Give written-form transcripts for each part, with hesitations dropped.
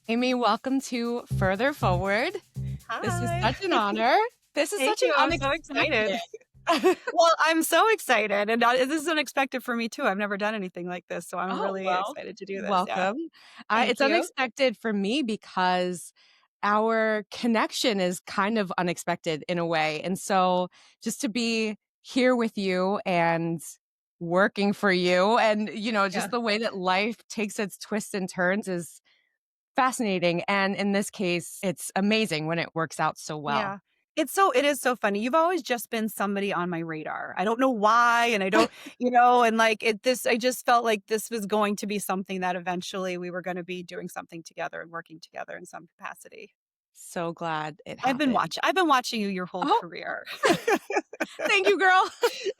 Amy, welcome to Further Forward. This is Hi. such an honor. This is Thank such an you. I'm so excited. unexpected. Well, I'm so excited, and this is unexpected for me too. I've never done anything like this, so I'm Oh, really well, excited to do this. Yeah. welcome. Thank It's you. unexpected for me because our connection is kind of unexpected in a way. And so just to be here with you and working for you and, Yeah. just the way that life takes its twists and turns is fascinating. And in this case, it's amazing when it works out so well. Yeah. It is so funny. You've always just been somebody on my radar. I don't know why, and I don't, and like I just felt like this was going to be something that eventually we were going to be doing something together and working together in some capacity. So glad it happened. I've been watching you your whole Oh, career. thank you, girl.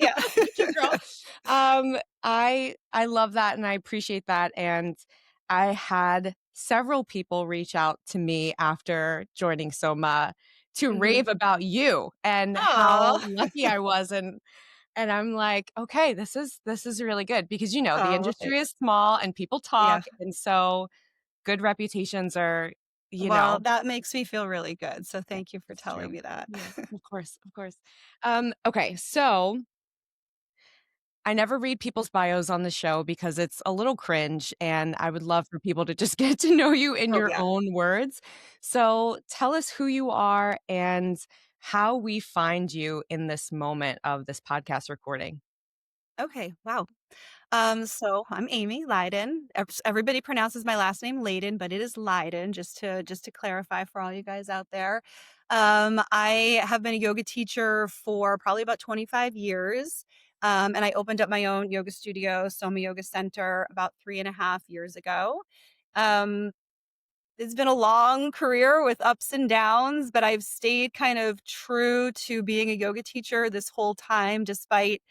Yeah. Thank you, girl. I love that and I appreciate that. And I had several people reach out to me after joining Soma to Mhm. rave about you and how Aw. lucky I was. And I'm like, okay, this is really good because the Oh, well, industry is small and people yeah. talk. And so good reputations are, you Well, know, that makes me feel really good, so yeah, thank you for it's telling true. me that. Yeah, of course, of course. Okay, so I never read people's bios on the show because it's a little cringe, and I would love for people to just get to know you in Oh, your yeah. own words. So tell us who you are and how we find you in this moment of this podcast recording. Okay, wow. So I'm Amy Leydon. Everybody pronounces my last name Leydon, but it is Leydon, just to clarify for all you guys out there. I have been a yoga teacher for probably about 25 years. And I opened up my own yoga studio, Soma Yoga Center, about 3.5 years ago. Um, It's been a long career with ups and downs, but I've stayed kind of true to being a yoga teacher this whole time, despite,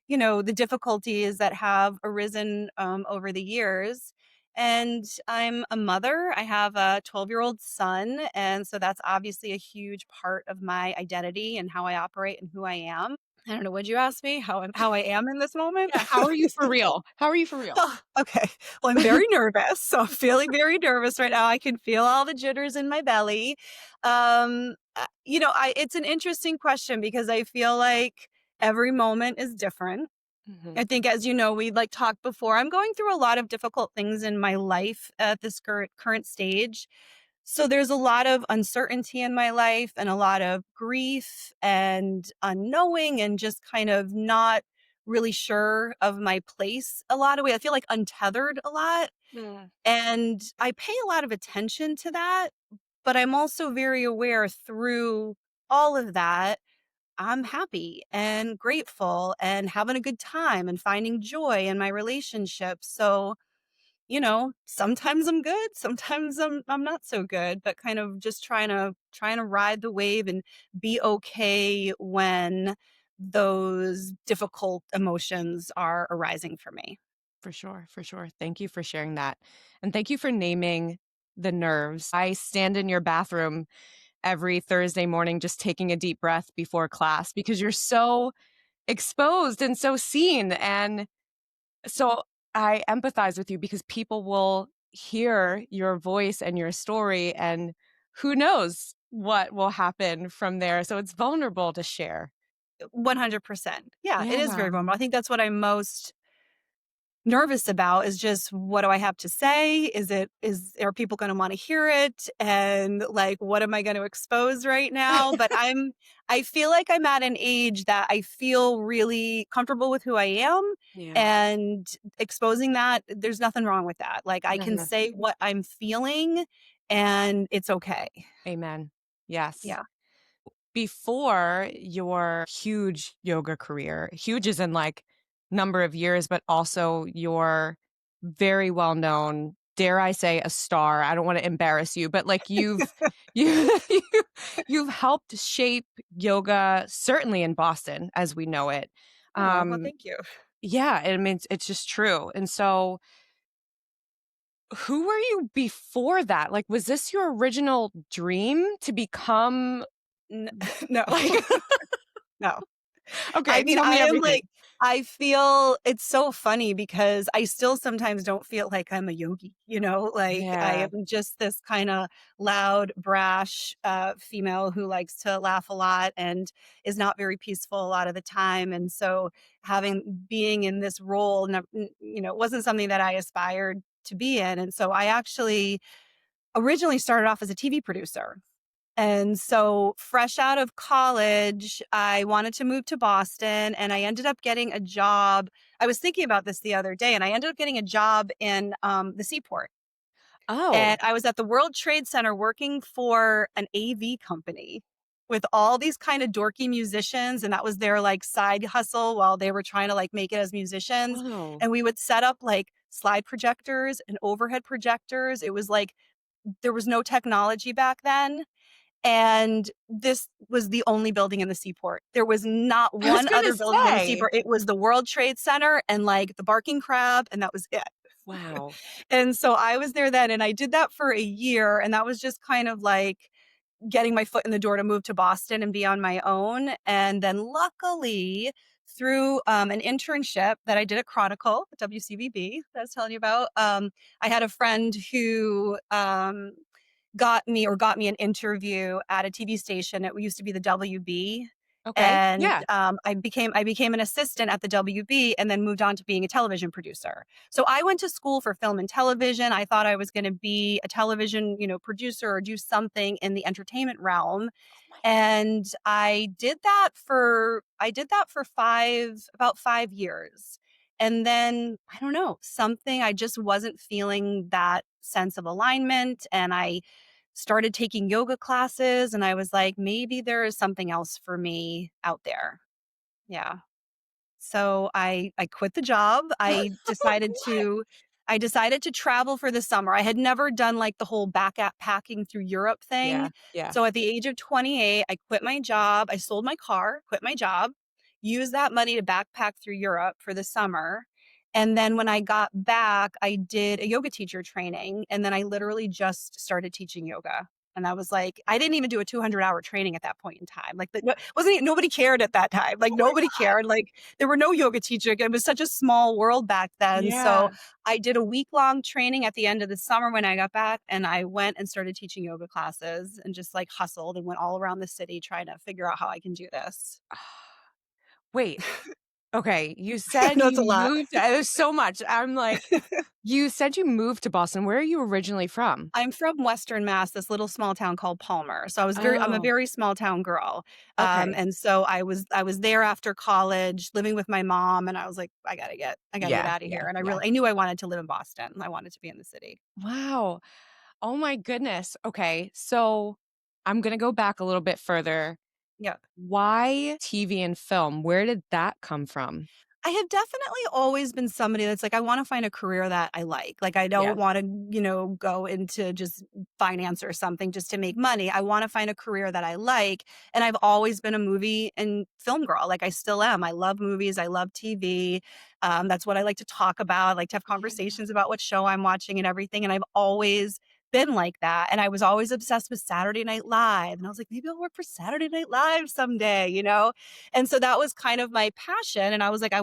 the difficulties that have arisen over the years. And I'm a mother. I have a 12-year-old son. And so that's obviously a huge part of my identity and how I operate and who I am. I don't know. Would you ask me how I am in this moment? Yeah, how are you for real? How are you for real? Oh, okay. Well, I'm very nervous. So I'm feeling very nervous right now. I can feel all the jitters in my belly. It's an interesting question because I feel like every moment is different. Mhm. I think, as you know, we like talked before. I'm going through a lot of difficult things in my life at this current stage. So there's a lot of uncertainty in my life and a lot of grief and unknowing and just kind of not really sure of my place a lot of way. I feel like untethered a lot. Mm, And I pay a lot of attention to that, but I'm also very aware through all of that, I'm happy and grateful and having a good time and finding joy in my relationships. So sometimes I'm good, sometimes I'm not so good, but kind of just trying to ride the wave and be okay when those difficult emotions are arising for me. for sure, for sure. Thank you for sharing that. And thank you for naming the nerves. I stand in your bathroom every Thursday morning just taking a deep breath before class because you're so exposed and so seen. And so I empathize with you because people will hear your voice and your story, and who knows what will happen from there. So it's vulnerable to share. 100%. Yeah, it is very Yeah, vulnerable. I think that's what I'm most nervous about is just what do I have to say? Are people going to want to hear it? And like, what am I going to expose right now? But I feel like I'm at an age that I feel really comfortable with who I am yeah. and exposing that. There's nothing wrong with that. Like, I No, can no. say what I'm feeling and it's okay. Amen. Yes. Yeah. Before your huge yoga career, huge is in like number of years, but also your very well known, dare I say, a star. I don't want to embarrass you, but like you, you've helped shape yoga, certainly in Boston as we know it. Oh, well, Um, thank you. yeah, I mean, it's just true. And so, who were you before that? Like, was this your original dream to become N- no, like? no. Okay, I mean, tell I me am everything. like I feel it's so funny because I still sometimes don't feel like I'm a yogi, like I Yeah. am just this kind of loud, brash female who likes to laugh a lot and is not very peaceful a lot of the time. And so being in this role, wasn't something that I aspired to be in. And so I actually originally started off as a TV producer. And so, fresh out of college, I wanted to move to Boston and I ended up getting a job. I was thinking about this the other day and I ended up getting a job in the seaport. And Oh. I was at the World Trade Center working for an AV company with all these kind of dorky musicians. And that was their like side hustle while they were trying to like make it as musicians. Oh. And we would set up like slide projectors and overhead projectors. It was like there was no technology back then and this was the only building in the seaport. There was not I was one gonna other building in the say. seaport. It was the World Trade Center and, like, the Barking Crab, and that was it. Wow. And so I was there then, and I did that for a year, and that was just kind of like getting my foot in the door to move to Boston and be on my own. And then luckily, through an internship that I did at Chronicle, WCVB, that I was telling you about, I had a friend who got me an interview at a TV station. It used to be the WB. Okay. And Yeah. I became an assistant at the WB and then moved on to being a television producer. So I went to school for film and television. I thought I was going to be a television, producer or do something in the entertainment realm. Oh my And I did that for about 5 years. And then I don't know, something I just wasn't feeling that sense of alignment. And I started taking yoga classes and I was like, maybe there is something else for me out there. Yeah. So I quit the job. What? I decided to travel for the summer. I had never done like the whole backpacking through Europe thing. Yeah. Yeah. So at the age of 28, I quit my job. I sold my car, quit my job, used that money to backpack through Europe for the summer. And then when I got back, I did a yoga teacher training and then I literally just started teaching yoga. And I was like, I didn't even do a 200-hour training at that point in time. Like, nobody cared at that time. Like, Oh my nobody god. cared. Like, there were no yoga teachers. It was such a small world back then. So Yeah. I did a week-long training at the end of the summer when I got back, and I went and started teaching yoga classes and just, like, hustled and went all around the city trying to figure out how I can do this. Wait. Okay, you said No, it's you a lot. moved there's so much. I'm like, you said you moved to Boston. Where are you originally from? I'm from Western Mass, this little small town called Palmer. So I'm a Oh, very small town girl. okay. And so I was there after college, living with my mom, and I was like, I gotta get Yeah, out of yeah, here. And yeah. I knew I wanted to live in Boston. I wanted to be in the city. Wow. Oh my goodness. Okay, so I'm gonna go back a little bit further. Yeah. Why TV and film? Where did that come from? I have definitely always been somebody that's like, I want to find a career that I like. Like, I Yeah. don't want to, go into just finance or something just to make money. I want to find a career that I like. And I've always been a movie and film girl. Like, I still am. I love movies. I love TV. That's what I like to talk about. I like to have Yeah. conversations about what show I'm watching and everything. And I've always been like that. And I was always obsessed with Saturday Night Live. And I was like, maybe I'll work for Saturday Night Live someday. And so that was kind of my passion. And I was like, I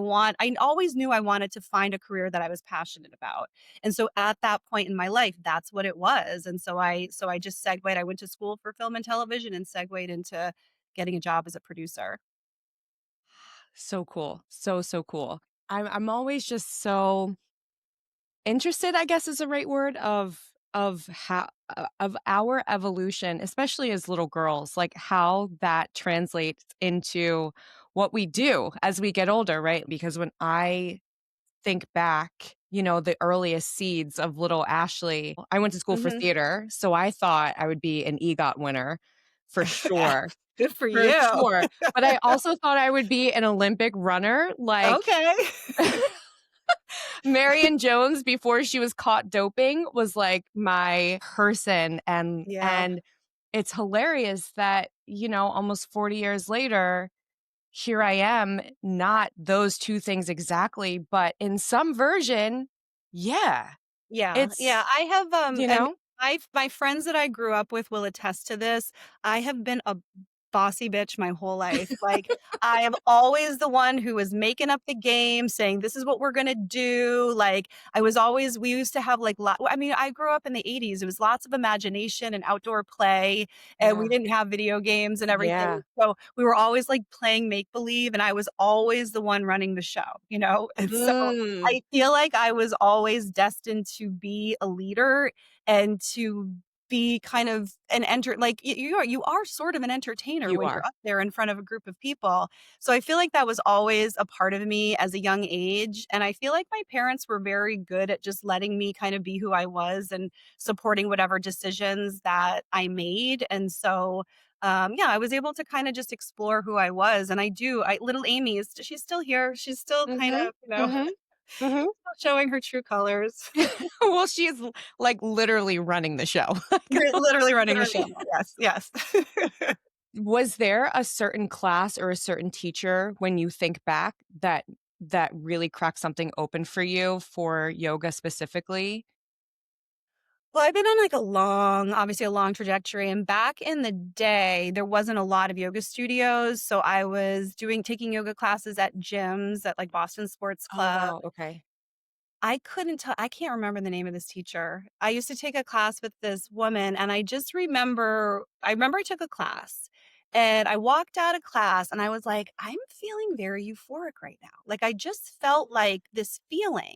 always knew I wanted to find a career that I was passionate about. And so at that point in my life, that's what it was. And so I just segued. I went to school for film and television and segued into getting a job as a producer. So cool. So, so cool. I'm always just so interested, I guess is the right word, of how of our evolution, especially as little girls, like how that translates into what we do as we get older, right? Because when I think back, the earliest seeds of little Ashley, I went to school for Mhm. theater, so I thought I would be an EGOT winner for sure. Good for For you. sure. But I also thought I would be an Olympic runner, like Okay. Marion Jones before she was caught doping was like my person, and Yeah. and it's hilarious that, almost 40 years later, here I am, not those 2 things exactly, but in some version, yeah. Yeah, yeah, It's I have, you and know? my friends that I grew up with will attest to this. I have been a bossy bitch my whole life. Like, I am always the one who is making up the game, saying, "This is what we're gonna do." Like, I was always we used to have, like, I mean, I grew up in the '80s. It was lots of imagination and outdoor play, and we Yeah. didn't have video games and everything. Yeah. So, we were always, like, playing make believe, and I was always the one running the show, you know? And so, Mm. I feel like I was always destined to be a leader and to be kind of an like you are sort of an entertainer You when you're are. up there in front of a group of people. So I feel like that was always a part of me as a young age, and I feel like my parents were very good at just letting me kind of be who I was and supporting whatever decisions that I made. And so yeah, I was able to kind of just explore who I was. And I little Amy is she's still here. She's still kind Mhm. of, Mhm. Mhm. showing her true colors. Well, she's like literally running the show. Literally running the show. Literally. Yes, yes. Was there a certain class or a certain teacher when you think back that really cracked something open for you for yoga specifically? Well, I've been on like obviously a long trajectory. And back in the day, there wasn't a lot of yoga studios. So I was taking yoga classes at gyms at like Boston Sports Oh, Club. wow, okay. I can't remember the name of this teacher. I used to take a class with this woman, and I remember I took a class and I walked out of class and I was like, I'm feeling very euphoric right now. Like I just felt like this feeling.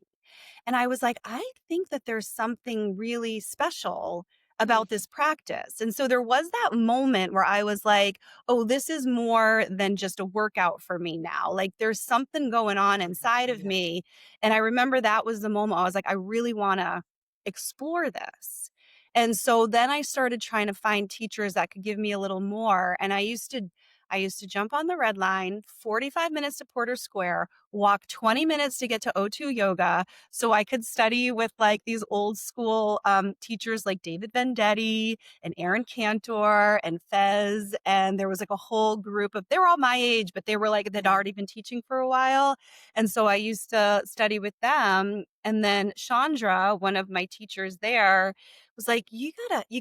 And I was like, I think that there's something really special Mm, about this practice. And so there was that moment where I was like, oh, this is more than just a workout for me now. Like there's something going on inside of yeah. me. And I remember that was the moment I was like, I really want to explore this. And so then I started trying to find teachers that could give me a little more. And I used to jump on the red line, 45 minutes to Porter Square, walk 20 minutes to get to O2 Yoga so I could study with like these old school teachers like David Vendetti and Aaron Cantor and Fez. And there was like a whole group they were all my age, but they were like, they'd Yeah. already been teaching for a while. And so I used to study with them. And then Chandra, one of my teachers there, was like, you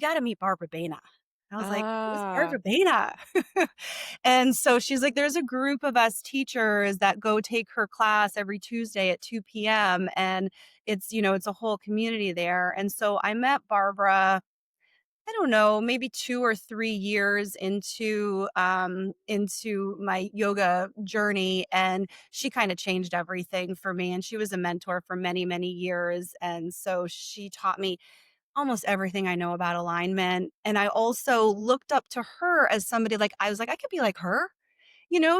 gotta meet Barbara Baina. I was like, who's Ah. Barbara Baina? And so she's like, there's a group of us teachers that go take her class every Tuesday at 2 p.m. And it's a whole community there. And so I met Barbara, I don't know, maybe 2 or 3 years into my yoga journey. And she kind of changed everything for me. And she was a mentor for many, many years. And so she taught me almost everything I know about alignment. And I also looked up to her as somebody like I was like, I could be like her.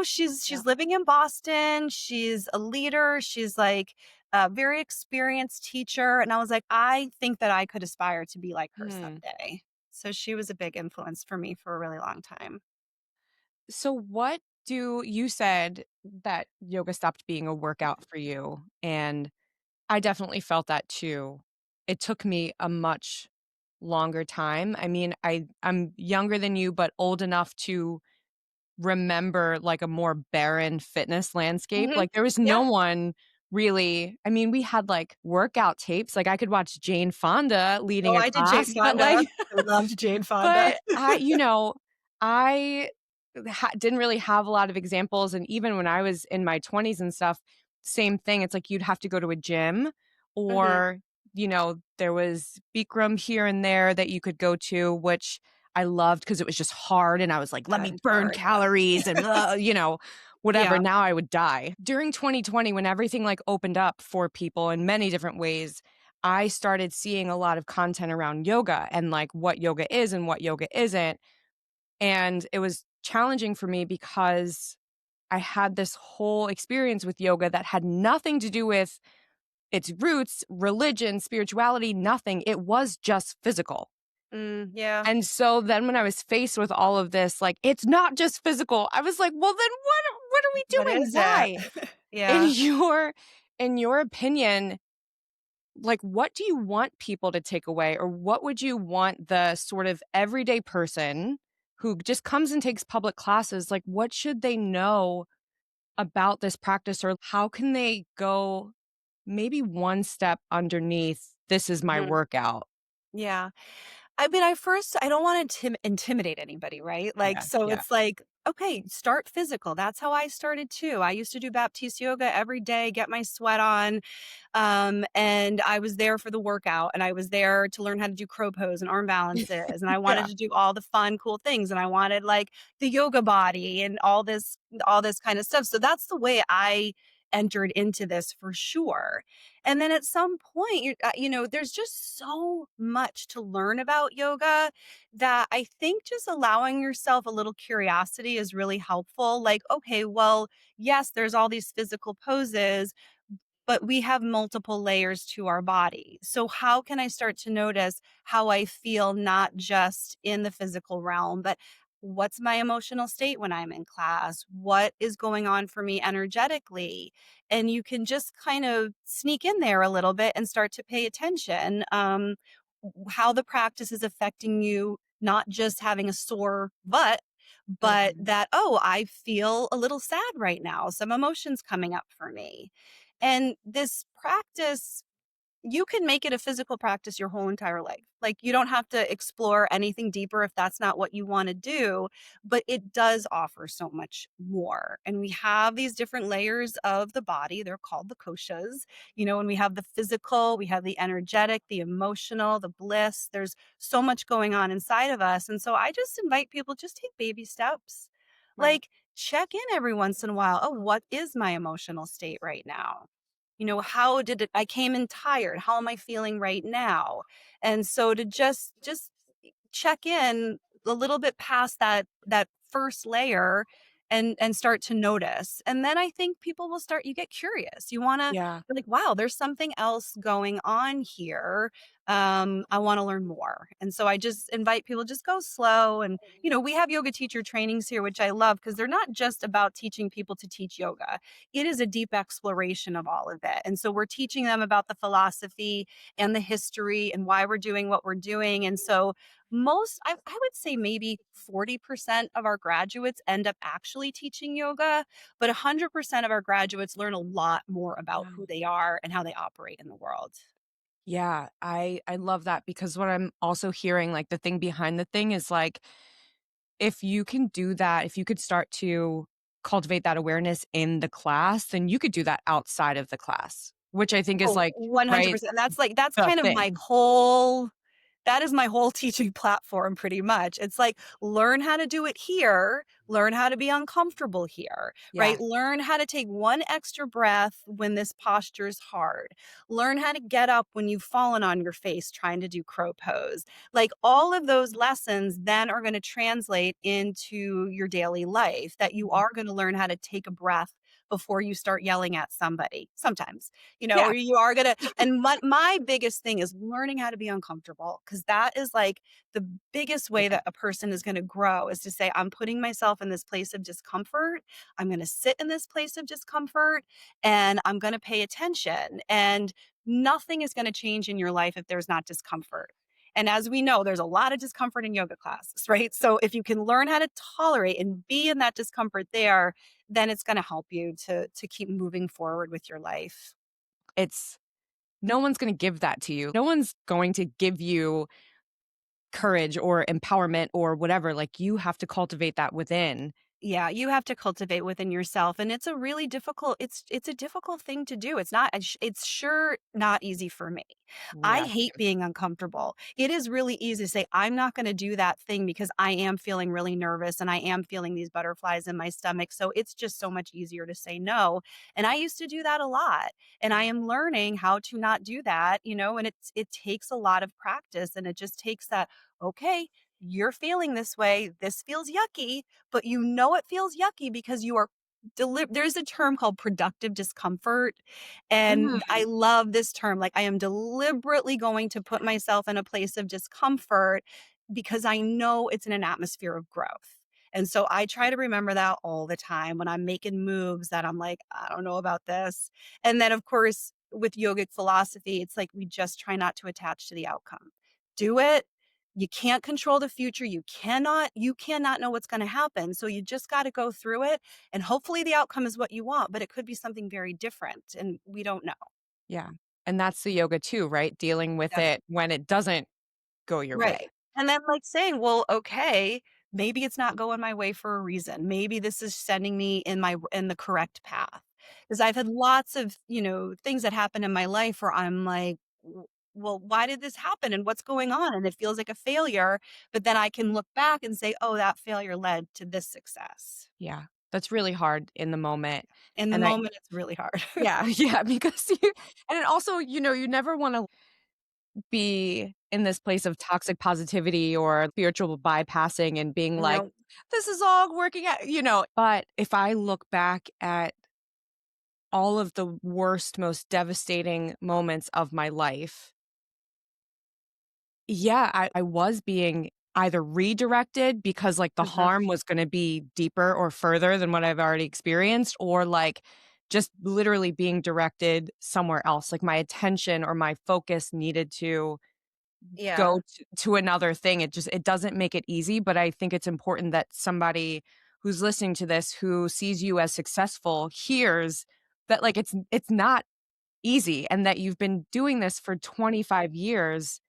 She's Yeah. living in Boston. She's a leader. She's like a very experienced teacher. And I was like, I think that I could aspire to be like her Hmm. someday. So she was a big influence for me for a really long time. So what do you said that yoga stopped being a workout for you, and I definitely felt that too. It took me a much longer time. I mean, I'm younger than you, but old enough to remember, like, a more barren fitness landscape. Hmm. Like, there was no Yeah. one really. I mean, we had, like, workout tapes. Like, I could watch Jane Fonda Oh, leading a I did Jane class, but, like Fonda. I loved Jane Fonda. but I didn't really have a lot of examples, and even when I was in my 20s and stuff, same thing. It's like you'd have to go to a gym Hmm. or, there was Bikram here and there that you could go to, which I loved because it was just hard, and I was like, "Let me It's burn hard. calories," and, whatever. Yeah. Now I would die. During 2020, when everything, like, opened up for people in many different ways, I started seeing a lot of content around yoga and, like, what yoga is and what yoga isn't, and it was challenging for me because I had this whole experience with yoga that had nothing to do with its roots, religion, spirituality, nothing. It was just physical. Yeah. And so then when I was faced with all of this, like, it's not just physical, I was like, well, then what are we What doing? is it? Why? In Yeah. your opinion, like, what do you want people to take away, or what would you want the sort of everyday person who just comes and takes public classes, like, what should they know about this practice, or how can they go maybe one step underneath, "This is my Mhm. workout"? Yeah. I mean, I first I don't wanna intimidate anybody, right? Like, Yeah, so yeah. it's like, okay, start physical. That's how I started too. I used to do Baptiste yoga every day, get my sweat on, and I was there for the workout, and I was there to learn how to do crow pose and arm balances, and I Yeah, wanted to do all the fun, cool things, and I wanted, like, the yoga body and all this kind of stuff. So that's the way I entered into this for sure. And then at some point, there's just so much to learn about yoga that I think just allowing yourself a little curiosity is really helpful. Like, okay, well, yes, there's all these physical poses, but we have multiple layers to our body. So, how can I start to notice how I feel, not just in the physical realm, but what's my emotional state when I'm in class? What is going on for me energetically? And you can just kind of sneak in there a little bit and start to pay attention, how the practice is affecting you, not just having a sore butt, but mhm, that, oh, I feel a little sad right now, some emotions coming up for me. And this practice, you can make it a physical practice your whole entire life. Like, you don't have to explore anything deeper if that's not what you want to do, but it does offer so much more. And we have these different layers of the body. They're called the koshas. And we have the physical, we have the energetic, the emotional, the bliss. There's so much going on inside of us. And so I just invite people, just take baby steps. right. Like, check in every once in a while. Oh, what is my emotional state right now? How did it I came in tired. How am I feeling right now? And so to just check in a little bit past that first layer and start to notice. And then I think people will start you get curious. You want to Yeah. be like, wow, there's something else going on here. I want to learn more. And so I just invite people, just go slow. And we have yoga teacher trainings here, which I love because they're not just about teaching people to teach yoga. It is a deep exploration of all of it. And so we're teaching them about the philosophy and the history and why we're doing what we're doing. And so I would say maybe 40% of our graduates end up actually teaching yoga, but 100% of our graduates learn a lot more about Yeah. who they are and how they operate in the world. Yeah, I love that because what I'm also hearing, like, the thing behind the thing is, like, if you can do that, if you could start to cultivate that awareness in the class, then you could do that outside of the class, which I think is, Oh, like, right, 100%. That's the kind of my thing. whole that is my whole teaching platform pretty much. It's like, learn how to do it here, learn how to be uncomfortable here, right? Yeah. Learn how to take one extra breath when this posture is hard. Learn how to get up when you've fallen on your face trying to do crow pose. Like, all of those lessons then are going to translate into your daily life, that you Mhm. are going to learn how to take a breath before you start yelling at somebody sometimes, Yeah, or you are gonna and my biggest thing is learning how to be uncomfortable, because that is like the biggest way yeah. that a person is gonna grow, is to say, I'm putting myself in this place of discomfort. I'm gonna sit in this place of discomfort and I'm gonna pay attention. And nothing is gonna change in your life if there's not discomfort. And as we know, there's a lot of discomfort in yoga classes, right? So if you can learn how to tolerate and be in that discomfort there, then it's gonna help you to keep moving forward with your life. It's no one's gonna give that to you. No one's going to give you courage or empowerment or whatever, like, you have to cultivate that within. Yeah, you have to cultivate within yourself, and it's a really difficult it's a difficult thing to do. It's sure not easy for me. I Yeah, hate same. being uncomfortable. It is really easy to say, I'm not going to do that thing because I am feeling really nervous and I am feeling these butterflies in my stomach. So it's just so much easier to say no. And I used to do that a lot. And I am learning how to not do that, and it takes a lot of practice, and it just takes that, okay, you're feeling this way. This feels yucky, but it feels yucky because you are there's a term called productive discomfort, and Mm, I love this term. Like, I am deliberately going to put myself in a place of discomfort because I know it's in an atmosphere of growth. And so I try to remember that all the time when I'm making moves that I'm like, I don't know about this. And then, of course, with yogic philosophy, it's like we just try not to attach to the outcome. Do it. You can't control the future. You cannot know what's going to happen. So you just got to go through it, and hopefully the outcome is what you want, but it could be something very different and we don't know. yeah, and that's the yoga too, right? Dealing with Definitely. it when it doesn't go your way. Right. And then, like, saying, "Well, okay, maybe it's not going my way for a reason. Maybe this is sending me in the correct path." Because 'Cause I've had lots of, things that happen in my life where I'm like, well, why did this happen and what's going on?" And it feels like a failure, but then I can look back and say, "Oh, that failure led to this success." Yeah, that's really hard in the moment, In the and I moment, it's really hard. yeah, yeah, because you and it also, you never wanna be in this place of toxic positivity or spiritual bypassing and being like, No. "This is all working out," but if I look back at all of the worst, most devastating moments of my life, yeah, I was being either redirected because, like, the Mhm. harm was gonna be deeper or further than what I've already experienced, or, like, just literally being directed somewhere else, like, my attention or my focus needed to Yeah. go to another thing. It doesn't make it easy, but I think it's important that somebody who's listening to this, who sees you as successful, hears that, like, it's not easy and that you've been doing this for 25 years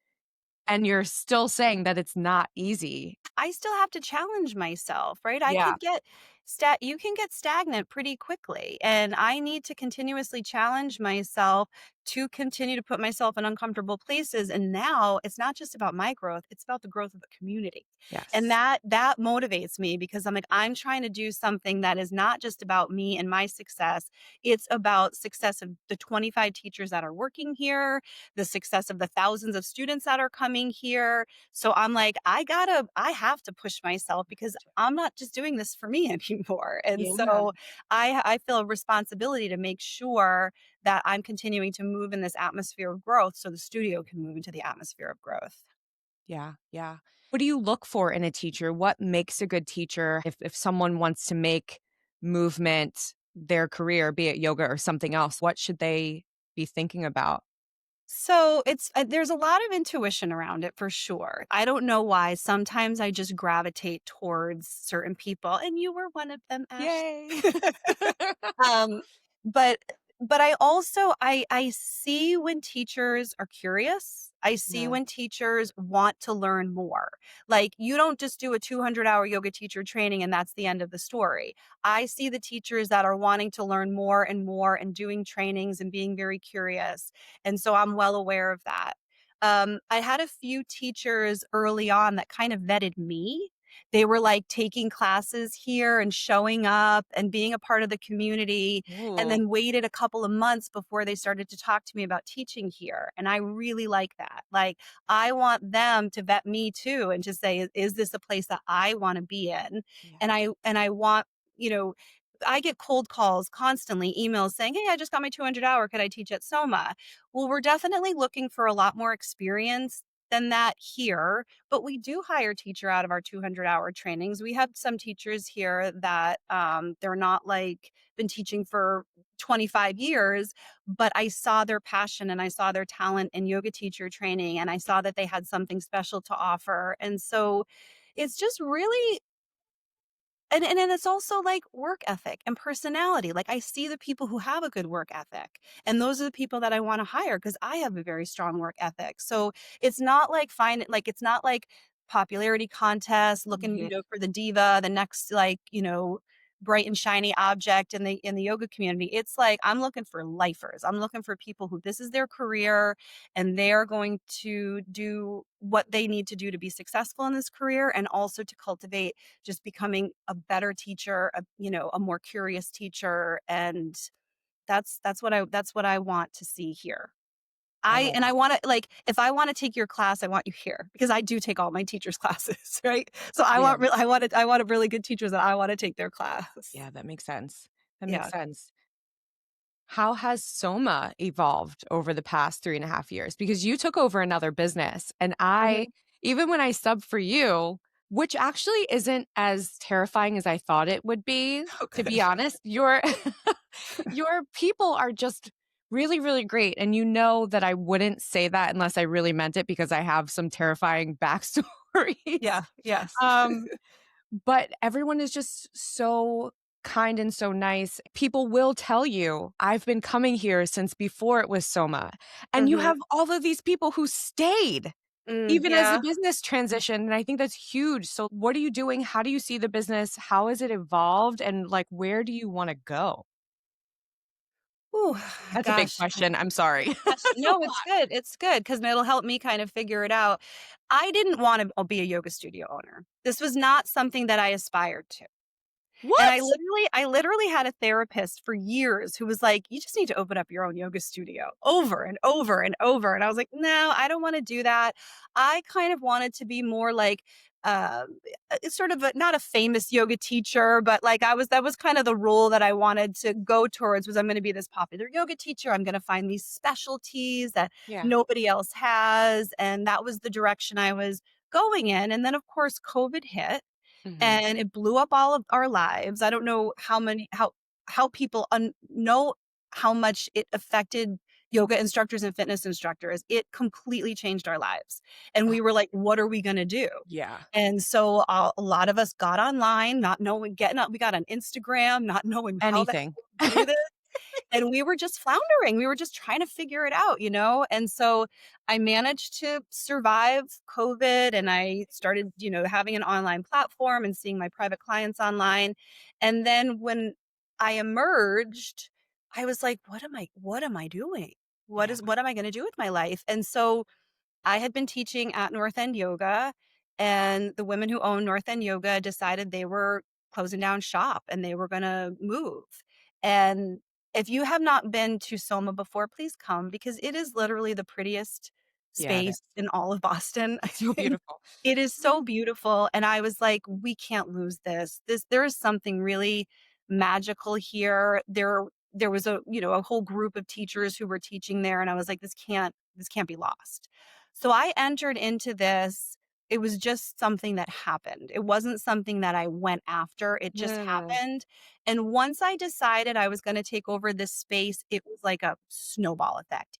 and you're still saying that it's not easy. I still have to challenge myself, right? I Yeah. could get you can get stagnant pretty quickly, and I need to continuously challenge myself to continue to put myself in uncomfortable places. And now it's not just about my growth, it's about the growth of the community. And Yes. that motivates me because I'm like, I'm trying to do something that is not just about me and my success. It's about success of the 25 teachers that are working here, the success of the thousands of students that are coming here. So I'm like, I have to push myself because I'm not just doing this for me anymore. And Yeah. so I feel a responsibility to make sure that I'm continuing to move in this atmosphere of growth so the studio can move into the atmosphere of growth. Yeah, yeah. What do you look for in a teacher? What makes a good teacher if someone wants to make movement their career, be it yoga or something else, what should they be thinking about? So it's there's a lot of intuition around it for sure. I don't know why. Sometimes I just gravitate towards certain people, and you were one of them, Ash. Yay. Um, but I also I see when teachers are curious. I see Yeah. when teachers want to learn more. Like you don't just do a 200-hour yoga teacher training and that's the end of the story. I see the teachers that are wanting to learn more and more and doing trainings and being very curious. And so I'm well aware of that. I had a few teachers early on that kind of vetted me. They were like taking classes here and showing up and being a part of the community, and Ooh, then waited a couple of months before they started to talk to me about teaching here. And I really like that. Like, I want them to vet me too and just say, is this a place that I want to be in? yeah. And I want, you know, I get cold calls constantly, emails saying, "Hey, I just got my 200-hour. Could I teach at Soma?" Well, we're definitely looking for a lot more experience than that here, but we do hire teacher out of our 200-hour trainings. We have some teachers here that they're not like been teaching for 25 years, but I saw their passion and I saw their talent in yoga teacher training and I saw that they had something special to offer. And so it's just really and then it's also, like, work ethic and personality, like, I see the people who have a good work ethic, and those are the people that I wanna hire because I have a very strong work ethic, so it's not like popularity contest looking, Mhm. for the diva, the next, like, bright and shiny object in the yoga community. It's like, I'm looking for lifers. I'm looking for people who this is their career, and they're going to do what they need to do to be successful in this career and also to cultivate just becoming a better teacher, a more curious teacher, and that's what I want to see here. I love I that. wanna like, if I wanna take your class, I want you here because I do take all my teachers' classes, right? So Yeah, I want a really good teachers that I wanna take their class. yeah, that makes sense. That makes Yeah. sense. How has Soma evolved over the past 3.5 years? Because you took over another business, and Mhm. even when I subbed for you, which actually isn't as terrifying as I thought it would be, Oh, to be good. honest, your your people are just really, really great, and you know that I wouldn't say that unless I really meant it because I have some terrifying backstories. Yeah, yes. Um, but everyone is just so kind and so nice. People will tell you, "I've been coming here since before it was Soma." And you Mhm. have all of these people who stayed. even as the Yeah. business transition, and I think that's huge. So what are you doing? How do you see the business? How has it evolved? And, like, where do you wanna go? Ooh, That's a big gosh. question, I'm sorry. Gosh, That's a no, lot. it's good because 'cause it'll help me kind of figure it out. I didn't wanna be a yoga studio owner. This was not something that I aspired to. And What? I literally had a therapist for years who was like, "You just need to open up your own yoga studio," over and over and over, and I was like, "No, I don't wanna do that." I kind of wanted to be more like, sort of a not a famous yoga teacher, but, like, I was that was kind of the role that I wanted to go towards was I'm gonna be this popular yoga teacher, I'm gonna find these specialties that Yeah. nobody else has, and that was the direction I was going in, and then, of course, COVID hit, Mhm. and it blew up all of our lives. I don't know how people know how much it affected yoga instructors and fitness instructors. It completely changed our lives, and Oh, we were like, "What are we gonna do?" yeah. And so a lot of us got online, not knowing getting up. We got on Instagram, not knowing how the Anything. hell to do this. And we were just floundering. We were just trying to figure it out, you know? And so I managed to survive COVID and I started, having an online platform and seeing my private clients online. And then when I emerged, I was like, what am I doing? Yeah. What am I going to do with my life? And so I had been teaching at North End Yoga, and the women who own North End Yoga decided they were closing down shop and they were going to move. And if you have not been to Soma before, please come because it is literally the prettiest Yeah, it is. space in all of Boston. It's so And beautiful. it is so beautiful. And I was like, we can't lose this. There is something really magical here. There was a whole group of teachers who were teaching there. And I was like, this can't be lost. So I entered into this. It was just something that happened. It wasn't something that I went after. It just Mm, happened. And once I decided I was going to take over this space, it was like a snowball effect.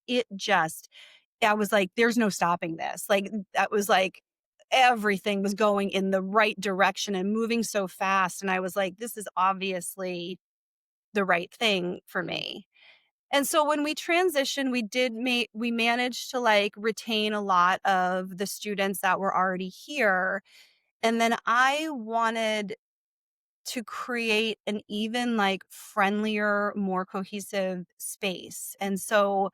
I was like, there's no stopping this. Like, that was like everything was going in the right direction and moving so fast. And I was like, this is obviously the right thing for mhm. me. And so when we transitioned, we managed to, like, retain a lot of the students that were already here, and then I wanted to create an even, like, friendlier, more cohesive space, and so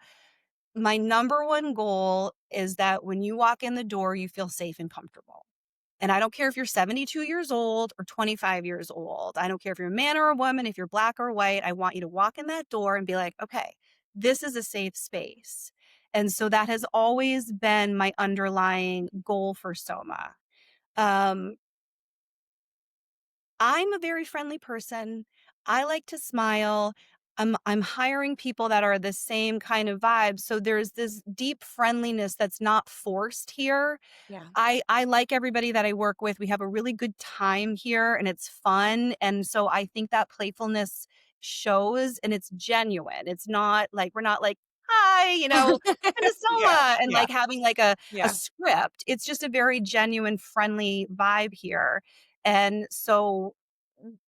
my number one goal is that when you walk in the door, you feel safe and comfortable. And I don't care if you're 72 years old or 25 years old. I don't care if you're a man or a woman, if you're black or white. I want you to walk in that door and be like, okay, this is a safe space. And so that has always been my underlying goal for Soma. Um, I'm a very friendly person. I like to smile. I'm hiring people that are the same kind of vibe. So there's this deep friendliness that's not forced here. Yeah. I like everybody that I work with. We have a really good time here and it's fun. And so I think that playfulness shows and it's genuine. It's not like we're not like, hi, welcome to Yeah, Soma and yeah, like having like a yeah, script. It's just a very genuine, friendly vibe here. And so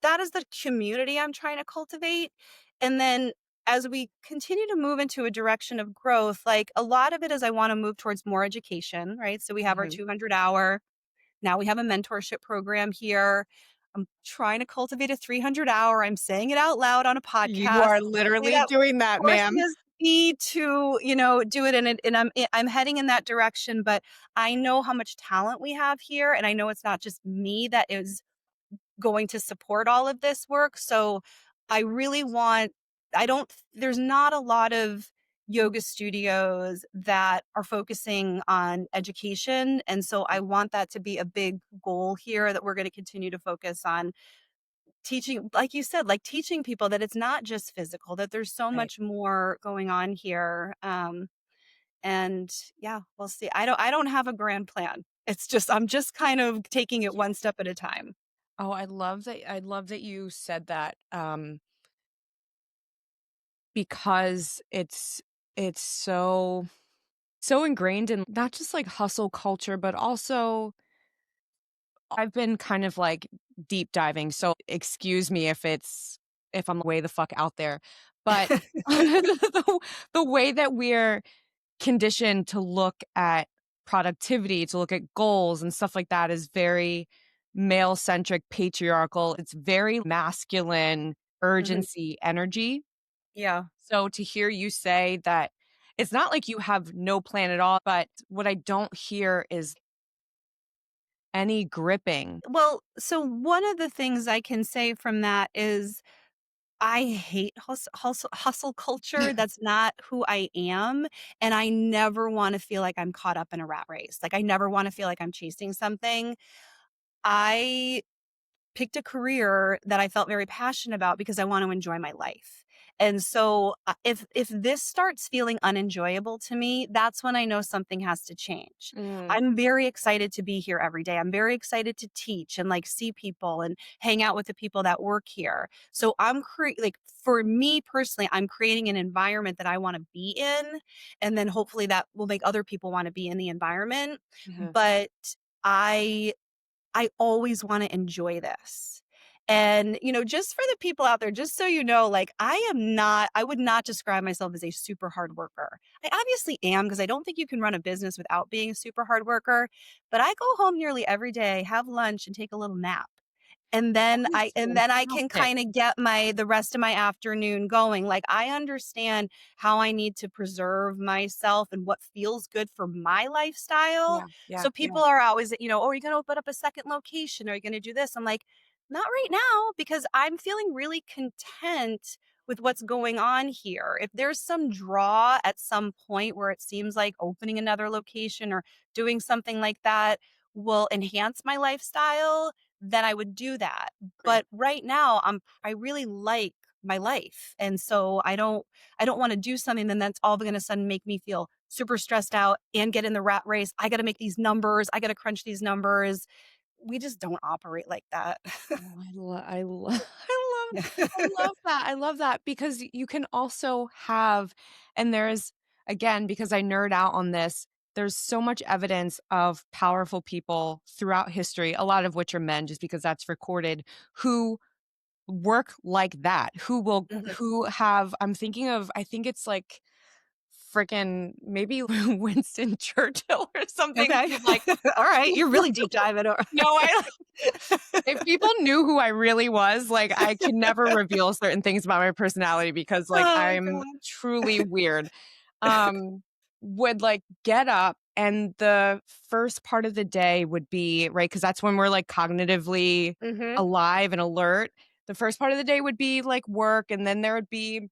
that is the community I'm trying to cultivate. And then as we continue to move into a direction of growth, like a lot of it is I want to move towards more education, right? So we have our mhm. 200-hour. Now we have a mentorship program here. I'm trying to cultivate a 300-hour. I'm saying it out loud on a You podcast. are Hopefully literally that doing that, ma'am. forces me to, do it and I'm heading in that direction, but I know how much talent we have here and I know it's not just me that is going to support all of this work. So I really want I don't there's not a lot of yoga studios that are focusing on education. And so I want that to be a big goal here that we're going to continue to focus on teaching, like you said, like teaching people that it's not just physical, that there's so Right. much more going on here. And yeah, we'll see. I don't have a grand plan. It's just I'm just kind of taking it Yeah. one step at a time. Oh, I love that you said that, because it's so ingrained in not just, like, hustle culture, but also I've been kind of, like, deep diving, so excuse me if I'm way the fuck out there, but the way that we're conditioned to look at productivity, to look at goals and stuff like that is very male centric, patriarchal. It's very masculine Mhm. urgency energy. Yeah. So to hear you say that it's not like you have no plan at all, but what I don't hear is any gripping. Well, so one of the things I can say from that is I hate hustle culture. That's not who I am, and I never wanna feel like I'm caught up in a rat race. Like, I never wanna feel like I'm chasing something. I picked a career that I felt very passionate about because I want to enjoy my life. And so if this starts feeling unenjoyable to me, that's when I know something has to change. Mm, I'm very excited to be here every day. I'm very excited to teach and like see people and hang out with the people that work here. So like for me personally, I'm creating an environment that I want to be in, and then hopefully that will make other people want to be in the environment. mhm. But I I always wanna enjoy this. And, just for the people out there, just so you know, like, I would not describe myself as a super hard worker. I obviously am because I don't think you can run a business without being a super hard worker, but I go home nearly every day, have lunch, and take a little nap. That is And then I can fantastic. kinda get the rest of my afternoon going. Like, I understand how I need to preserve myself and what feels good for my lifestyle. Yeah, yeah, So yeah. people are always, "Oh, are you gonna open up a second location? Are you gonna do this?" I'm like, "Not right now," because I'm feeling really content with what's going on here. If there's some draw at some point where it seems like opening another location or doing something like that will enhance my lifestyle, then I would do that. Right. But right now, I really like my life. And so I don't want to do something then that's all going to sudden make me feel super stressed out and get in the rat race. I got to make these numbers. I got to crunch these numbers. We just don't operate like that. Oh, I Yeah. love that. I love that because you can also have and there's again, because I nerd out on this, there's so much evidence of powerful people throughout history, a lot of which are men, just because that's recorded, who work like that, Mhm. who have I'm thinking of I think it's like frickin' maybe Winston Churchill or something Okay. who like All right. You're really deep diving. no, I if people knew who I really was, like, I could never reveal certain things about my personality because, like, Oh my I'm God. truly weird. Um, would, like, get up and the first part of the day would be right, because that's when we're, like, cognitively Hmm. alive and alert. The first part of the day would be, like, work, and then there would be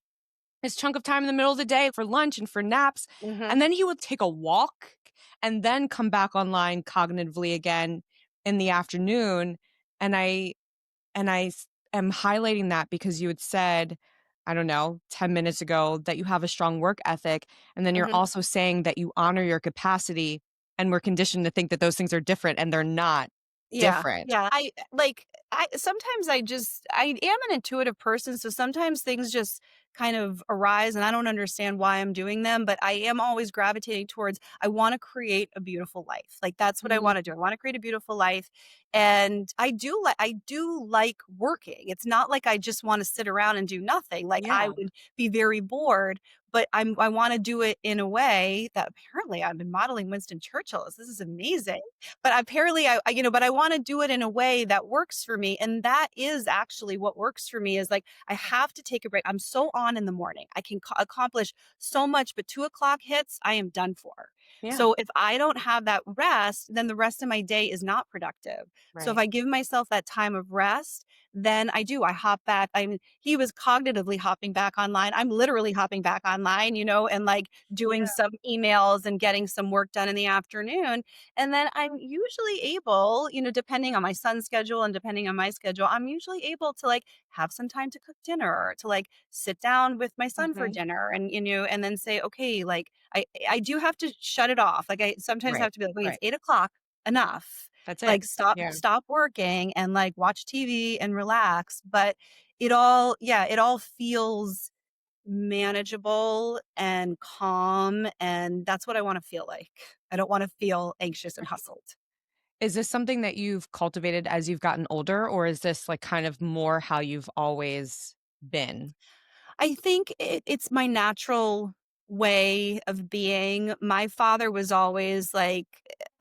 this chunk of time in the middle of the day for lunch and for naps, Hmm. and then he would take a walk and then come back online cognitively again in the afternoon, and I am highlighting that because you had said, I don't know, 10 minutes ago that you have a strong work ethic, and then you're Hmm. also saying that you honor your capacity, and we're conditioned to think that those things are different, and they're not Yeah, different. yeah. I sometimes I am an intuitive person, so sometimes things just kind of arise and I don't understand why I'm doing them, but I am always gravitating towards I want to create a beautiful life. Like that's what I Mm, want to do. I want to create a beautiful life. And I do like working. It's not like I just want to sit around and do nothing. Like I yeah, would be very bored, but I want to do it in a way that apparently I've been modeling Winston Churchill. This is amazing. But apparently but I wanna do it in a way that works for me, and that is actually what works for me is, like, I have to take a break. I'm so on in the morning. I can accomplish so much, but 2 o'clock hits, I am done for. yeah, So if I don't have that rest, then the rest of my day is not productive. So if right. I give myself that time of rest, then I hop back. I mean, he was cognitively hopping back online. I'm literally hopping back online, and, like, doing Yeah. some emails and getting some work done in the afternoon, and then I'm usually able, depending on my son's schedule and depending on my schedule, I'm usually able to like have some time to cook dinner or to like sit down with my son for Mhm. dinner and and then say, okay, like I do have to shut it off. Like I sometimes Right, have to be like, wait, it's right. 8 o'clock, enough. That's it. Like Yeah. stop working and like watch TV and relax. But it all feels manageable and calm, and that's what I wanna feel like. I don't wanna feel anxious and Right. hustled. Is this something that you've cultivated as you've gotten older, or is this, like, kind of more how you've always been? I think it's my natural way of being. My father was always like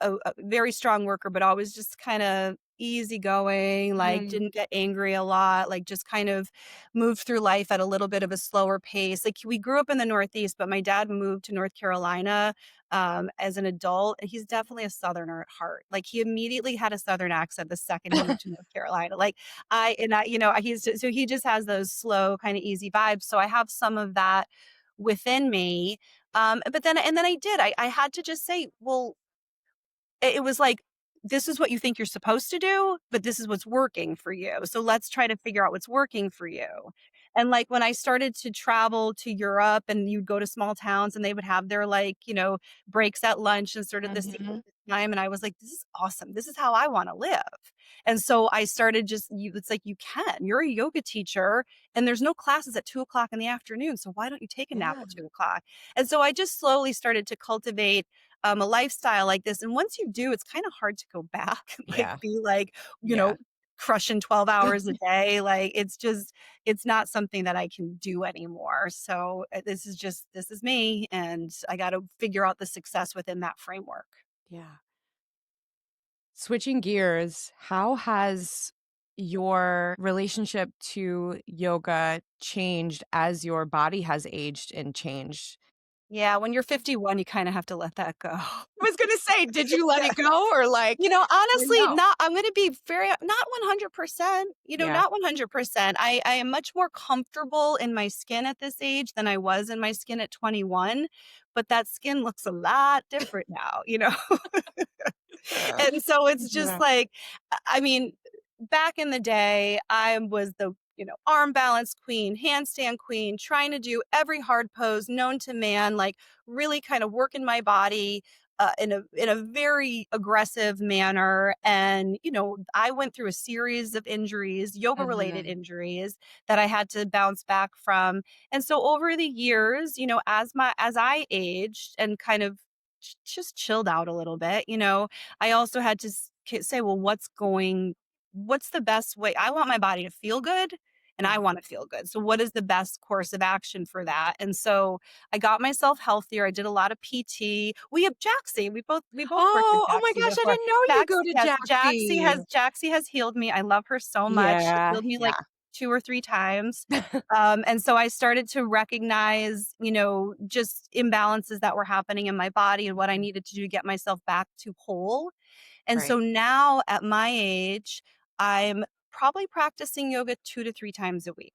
a very strong worker, but always just kind of easygoing, like Mhm. didn't get angry a lot, like just kind of moved through life at a little bit of a slower pace. Like we grew up in the Northeast, but my dad moved to North Carolina as an adult. And he's definitely a Southerner at heart. Like he immediately had a Southern accent the second he moved to North Carolina. Like so he just has those slow, kind of easy vibes. So I have some of that within me. But then I had to just say, well, it was like, this is what you think you're supposed to do, but this is what's working for you. So let's try to figure out what's working for you. And like when I started to travel to Europe and you'd go to small towns and they would have their like, breaks at lunch and sort of the same Mhm. time. And I was like, this is awesome. This is how I want to live. And so I started it's like, you're a yoga teacher and there's no classes at 2 o'clock in the afternoon. So why don't you take a nap Yeah. at 2 o'clock? And so I just slowly started to cultivate a lifestyle like this. And once you do, it's kind of hard to go back and like Yeah. be like, you Yeah. know, crushing 12 hours a day. Like it's not something that I can do anymore. So this is me. And I got to figure out the success within that framework. Yeah. Switching gears, how has your relationship to yoga changed as your body has aged and changed? Yeah. When you're 51, you kind of have to let that go. I was gonna say, did you let Yeah. it go or like or Honestly, no? not I'm gonna be very not 100%, Yeah. not 100%. I am much more comfortable in my skin at this age than I was in my skin at 21, but that skin looks a lot different now. And so it's just Yeah. like, I mean, back in the day, I was the, arm balance queen, handstand queen, trying to do every hard pose known to man, like really kind of working my body in a very aggressive manner. And I went through a series of injuries, yoga related Mhm. injuries that I had to bounce back from. And so over the years, as I aged and kind of just chilled out a little bit, I also had to say, well, what's the best way? I want my body to feel good and I Yeah. want to feel good. So, what is the best course of action for that? And so, I got myself healthier. I did a lot of PT. We have Jaxie. We both worked with Oh my Jaxie gosh, I before. didn't know you go to Yes, Jaxie. Jaxie has healed me. I love her so much. She Yeah, healed me like yeah. 2 or 3 times. And so I started to recognize, just imbalances that were happening in my body and what I needed to do to get myself back to whole. And Right. so now at my age, I'm probably practicing yoga 2 to 3 times a week.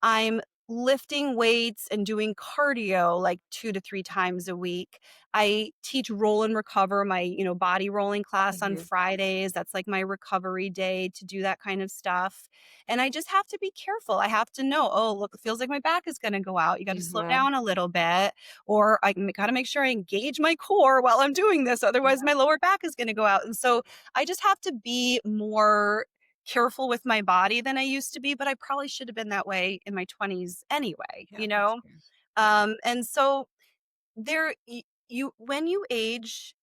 I'm lifting weights and doing cardio like 2 to 3 times a week. I teach roll and recover, my, body rolling class on Mhm. Fridays. That's like my recovery day to do that kind of stuff. And I just have to be careful. I have to know, oh, look, it feels like my back is going to go out. You got to slow Mhm. down a little bit, or I got to make sure I engage my core while I'm doing this. Otherwise, Yeah, my lower back is going to go out. And so I just have to be more careful with my body than I used to be, but I probably should have been that way in my 20s anyway, yeah, that's fair. That's fair. And so when you age,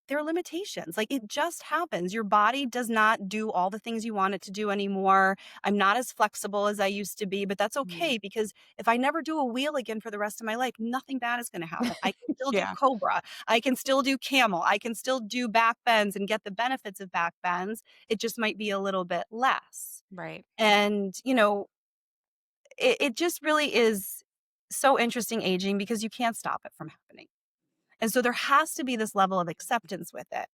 there are limitations. Like it just happens. Your body does not do all the things you want it to do anymore. I'm not as flexible as I used to be, but that's Mhm. okay because if I never do a wheel again for the rest of my life, nothing bad is going to happen. I can still do Yeah, cobra. I can still do camel. I can still do back bends and get the benefits of back bends. It just might be a little bit less. right. And, it just really is so interesting aging because you can't stop it from happening. And so there has to be this level of acceptance with it.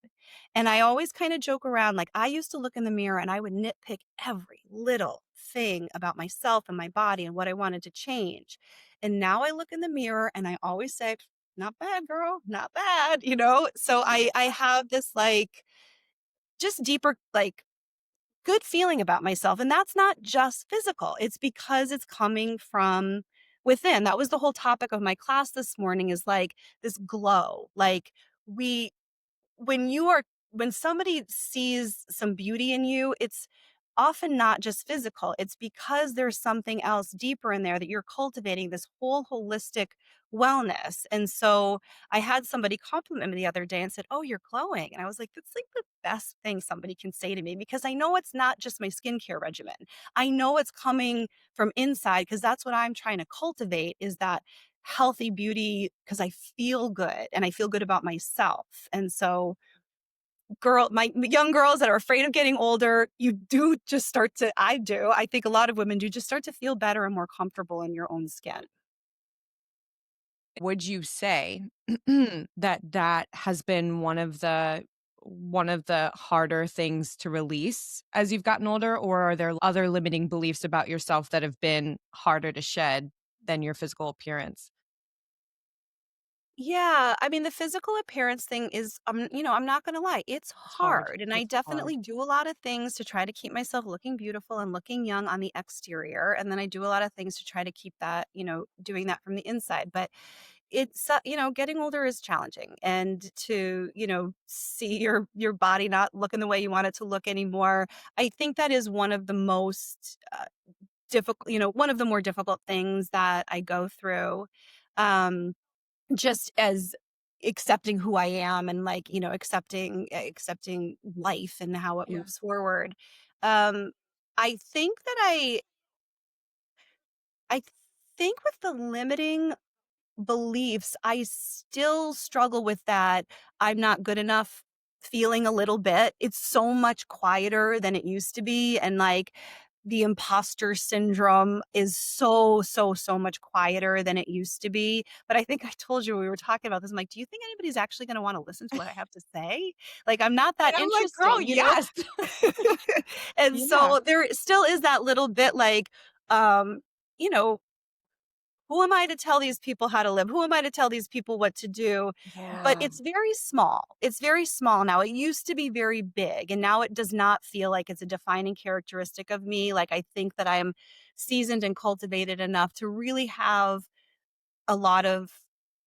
And I always kind of joke around like I used to look in the mirror and I would nitpick every little thing about myself and my body and what I wanted to change. And now I look in the mirror and I always say, not bad, girl, not bad, So I have this like just deeper like good feeling about myself. And that's not just physical, it's because it's coming from within. That was the whole topic of my class this morning is like this glow. Like, we, when you are, when somebody sees some beauty in you, it's often not just physical. It's because there's something else deeper in there that you're cultivating this whole holistic wellness. And so I had somebody compliment me the other day and said, "Oh, you're glowing." And I was like, that's like the best thing somebody can say to me because I know it's not just my skincare regimen. I know it's coming from inside because that's what I'm trying to cultivate is that healthy beauty because I feel good and I feel good about myself. And so my young girls that are afraid of getting older, you do just start to I do. I think a lot of women do just start to feel better and more comfortable in your own skin. Would you say that that has been one of the harder things to release as you've gotten older, or are there other limiting beliefs about yourself that have been harder to shed than your physical appearance? Yeah, I mean, the physical appearance thing is, I'm not gonna lie, it's It's hard. hard, and I It's hard. definitely do a lot of things to try to keep myself looking beautiful and looking young on the exterior, and then I do a lot of things to try to keep that, doing that from the inside, but getting older is challenging, and to, see your body not looking the way you want it to look anymore, I think that is one of the most, difficult one of the more difficult things that I go through, um just as accepting who I am and, like, accepting life and how it Yeah. moves forward. Um, I think that I think with the limiting beliefs, I still struggle with that I'm not good enough feeling a little bit. It's so much quieter than it used to be, and, like, the imposter syndrome is so, so, so much quieter than it used to be, but I think I told you when we were talking about this, I'm like, "Do you think anybody's actually gonna wanna listen to what I have to say? Like, I'm not that And I'm like, "Girl, interesting," you know? yes." And Yeah. so there still is that little bit, like, um, you know, who am I to tell these people how to live? Who am I to tell these people what to do? But Yeah. it's very small. It's very small now. It used to be very big, and now it does not feel like it's a defining characteristic of me. Like, I think that I am seasoned and cultivated enough to really have a lot of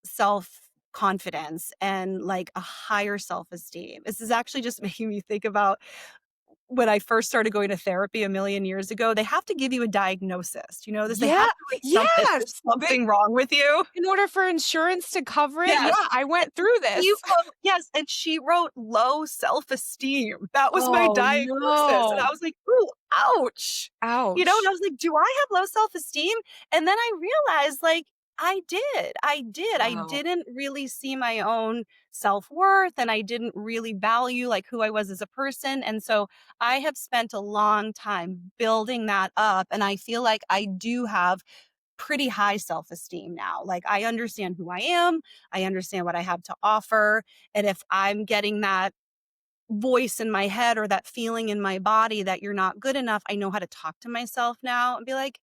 self confidence and, like, a higher self esteem. This is actually just making me think about when I first started going to therapy a million years ago. They have to give you a diagnosis. You know this? They Yeah. have to, like, Yes. there's They something wrong with you. in order for insurance to cover it, yeah, Yes. I went through You this. wrote yes, and she wrote low self-esteem. That was my Oh, diagnosis, and no. I was like, "Ooh, ouch." And Ouch. I was like, "Do I have low self-esteem?" And then I realized, like, I did, I did. I Wow. didn't really see my own self-worth, and I didn't really value, like, who I was as a person, and so I have spent a long time building that up, and I feel like I do have pretty high self-esteem now. Like, I understand who I am, I understand what I have to offer, and if I'm getting that voice in my head or that feeling in my body that you're not good enough, I know how to talk to myself now and be like,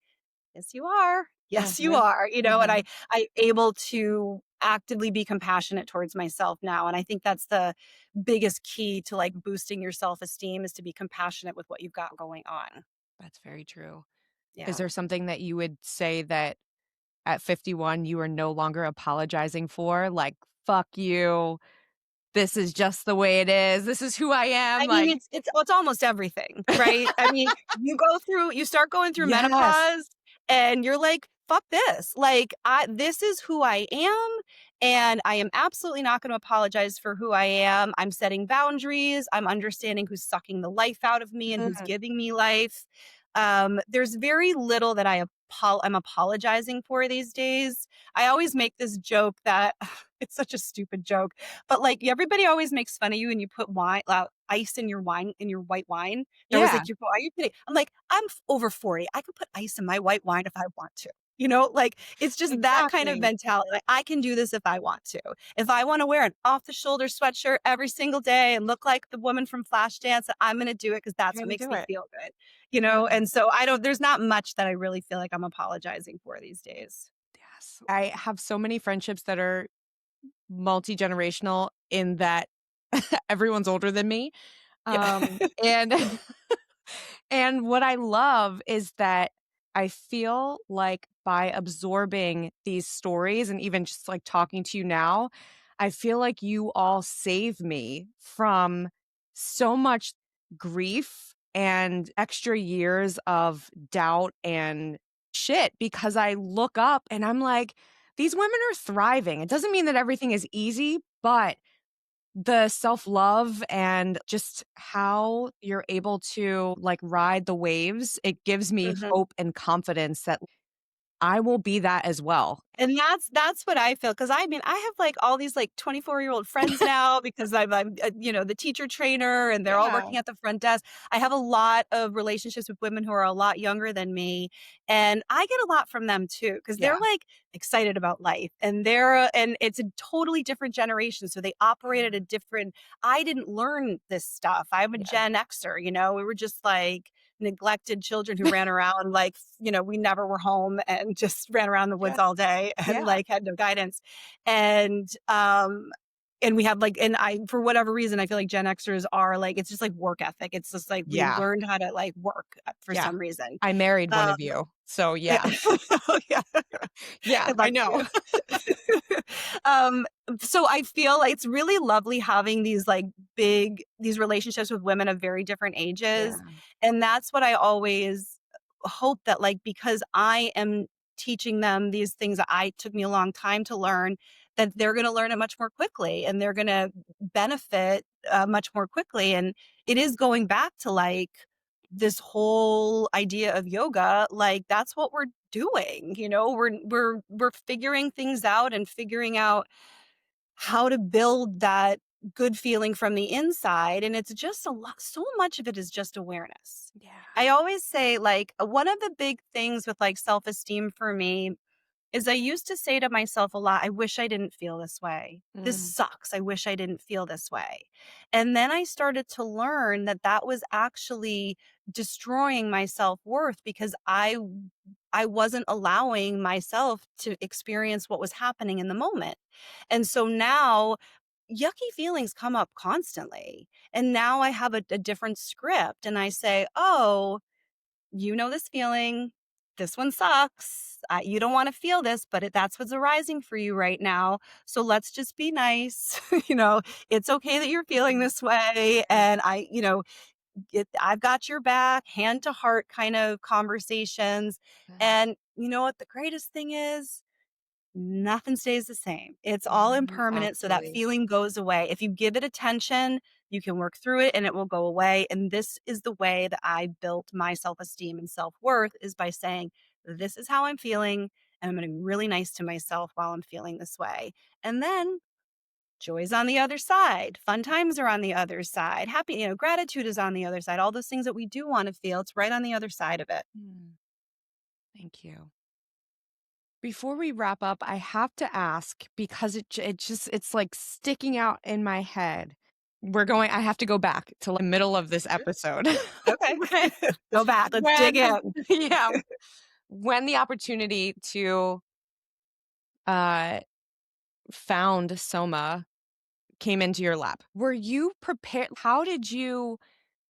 "Yes, you are. Yes, you Mhm. are." And Mhm. I able to actively be compassionate towards myself now, and I think that's the biggest key to, like, boosting your self-esteem is to be compassionate with what you've got going on. That's very true. Is Yeah. there something that you would say that at 51 you are no longer apologizing for? Like, "Fuck you. This is just the way it is. This is who I am." I mean, Like, it's almost everything, right? I mean, you start going through yes. menopause and you're like, "Fuck this." Like, this is who I am, and I am absolutely not gonna apologize for who I am. I'm setting boundaries, I'm understanding who's sucking the life out of me and who's Mm. giving me life. There's very little that I'm apologizing for these days. I always make this joke that it's such a stupid joke, but, like, everybody always makes fun of you and you put ice in your white wine. They're always Yeah, like, "Are you kidding?" I'm like, "I'm over 40. I could put ice in my white wine if I want to." You know? Like, it's just that kind of exactly. mentality. Like, I can do this if I want to. If I wanna wear an off the shoulder sweatshirt every single day and look like the woman from Flashdance, I'm gonna do it because that's You're what gonna makes do me it. feel good. Yeah. And so I don't there's not much that I really feel like I'm apologizing for these days. Yes. I have so many friendships that are multi-generational in that everyone's older than me. Yeah. And and what I love is that I feel like by absorbing these stories and even just like talking to you now, I feel like you all save me from so much grief and extra years of doubt and shit because I look up and I'm like, these women are thriving. It doesn't mean that everything is easy, but the self-love and just how you're able to, like, ride the waves, it gives me Mhm. hope and confidence that I will be that as well. And that's what I feel, because I mean, I have, like, all these, like, 24-year-old friends now because I'm the teacher trainer, and they're all Yeah. working at the front desk. I have a lot of relationships with women who are a lot younger than me, and I get a lot from them too, because 'cause they're, Yeah. like, excited about life, and and it's a totally different generation, so they operate at a different. I didn't learn this stuff. I'm a Yeah. Gen Xer, we were just, like, neglected children who ran around like, we never were home and just ran around the woods Yeah. all day and, Yeah. like, had no guidance. And, we had, like, and I for whatever reason, I feel like Gen Xers are, like, it's just, like, work ethic. It's just, like, we Yeah. learned how to, like, work, for Yeah. some reason. I married one Um of you. So yeah. yeah. Oh, yeah. Yeah, I Lucky know. you. Um, so I feel like it's really lovely having these relationships with women of very different Yeah. ages, and that's what I always hope that, like, because I am teaching them these things that I took me a long time to learn, that they're gonna learn it much more quickly, and they're gonna benefit, much more quickly, and it is going back to, like, this whole idea of yoga, like, that's what we're doing, we're figuring things out and figuring out how to build that good feeling from the inside, and it's just a lot. So much of it is just awareness. Yeah. I always say, like, one of the big things with, like, self-esteem for me is I used to say to myself a lot, "I wish I didn't feel this way. This Mm. sucks. I wish I didn't feel this way." And then I started to learn that that was actually destroying my self-worth, because I wasn't allowing myself to experience what was happening in the moment. And so now yucky feelings come up constantly. And now I have a different script, and I say, "Oh, you know this feeling. This one sucks. You don't want to feel this, but that's what's arising for you right now. So let's just be nice. It's okay that you're feeling Mhm. this way. Yeah. And I've got your back, hand to heart kind of conversations. Yeah. And you know what? The greatest thing is, nothing stays the same. It's all Mhm. impermanent, so that Absolutely. feeling goes away. If you give it attention, you can work through it and it will go away. And this is the way that I built my self-esteem and self-worth, is by saying, "This is how I'm feeling, and I'm gonna be really nice to myself while I'm feeling this way." And then joy's on the other side. Fun times are on the other side. Gratitude is on the other side. All those things that we do want to feel, it's right on the other side of it. Mm. Thank you. Before we wrap up, I have to ask because it's like sticking out in my head. I have to go back to the middle of this Sure. episode. Okay. When Go back. Let's dig when in. yeah, when the opportunity to, uh, found Soma came into your lap, were you prepared? How did you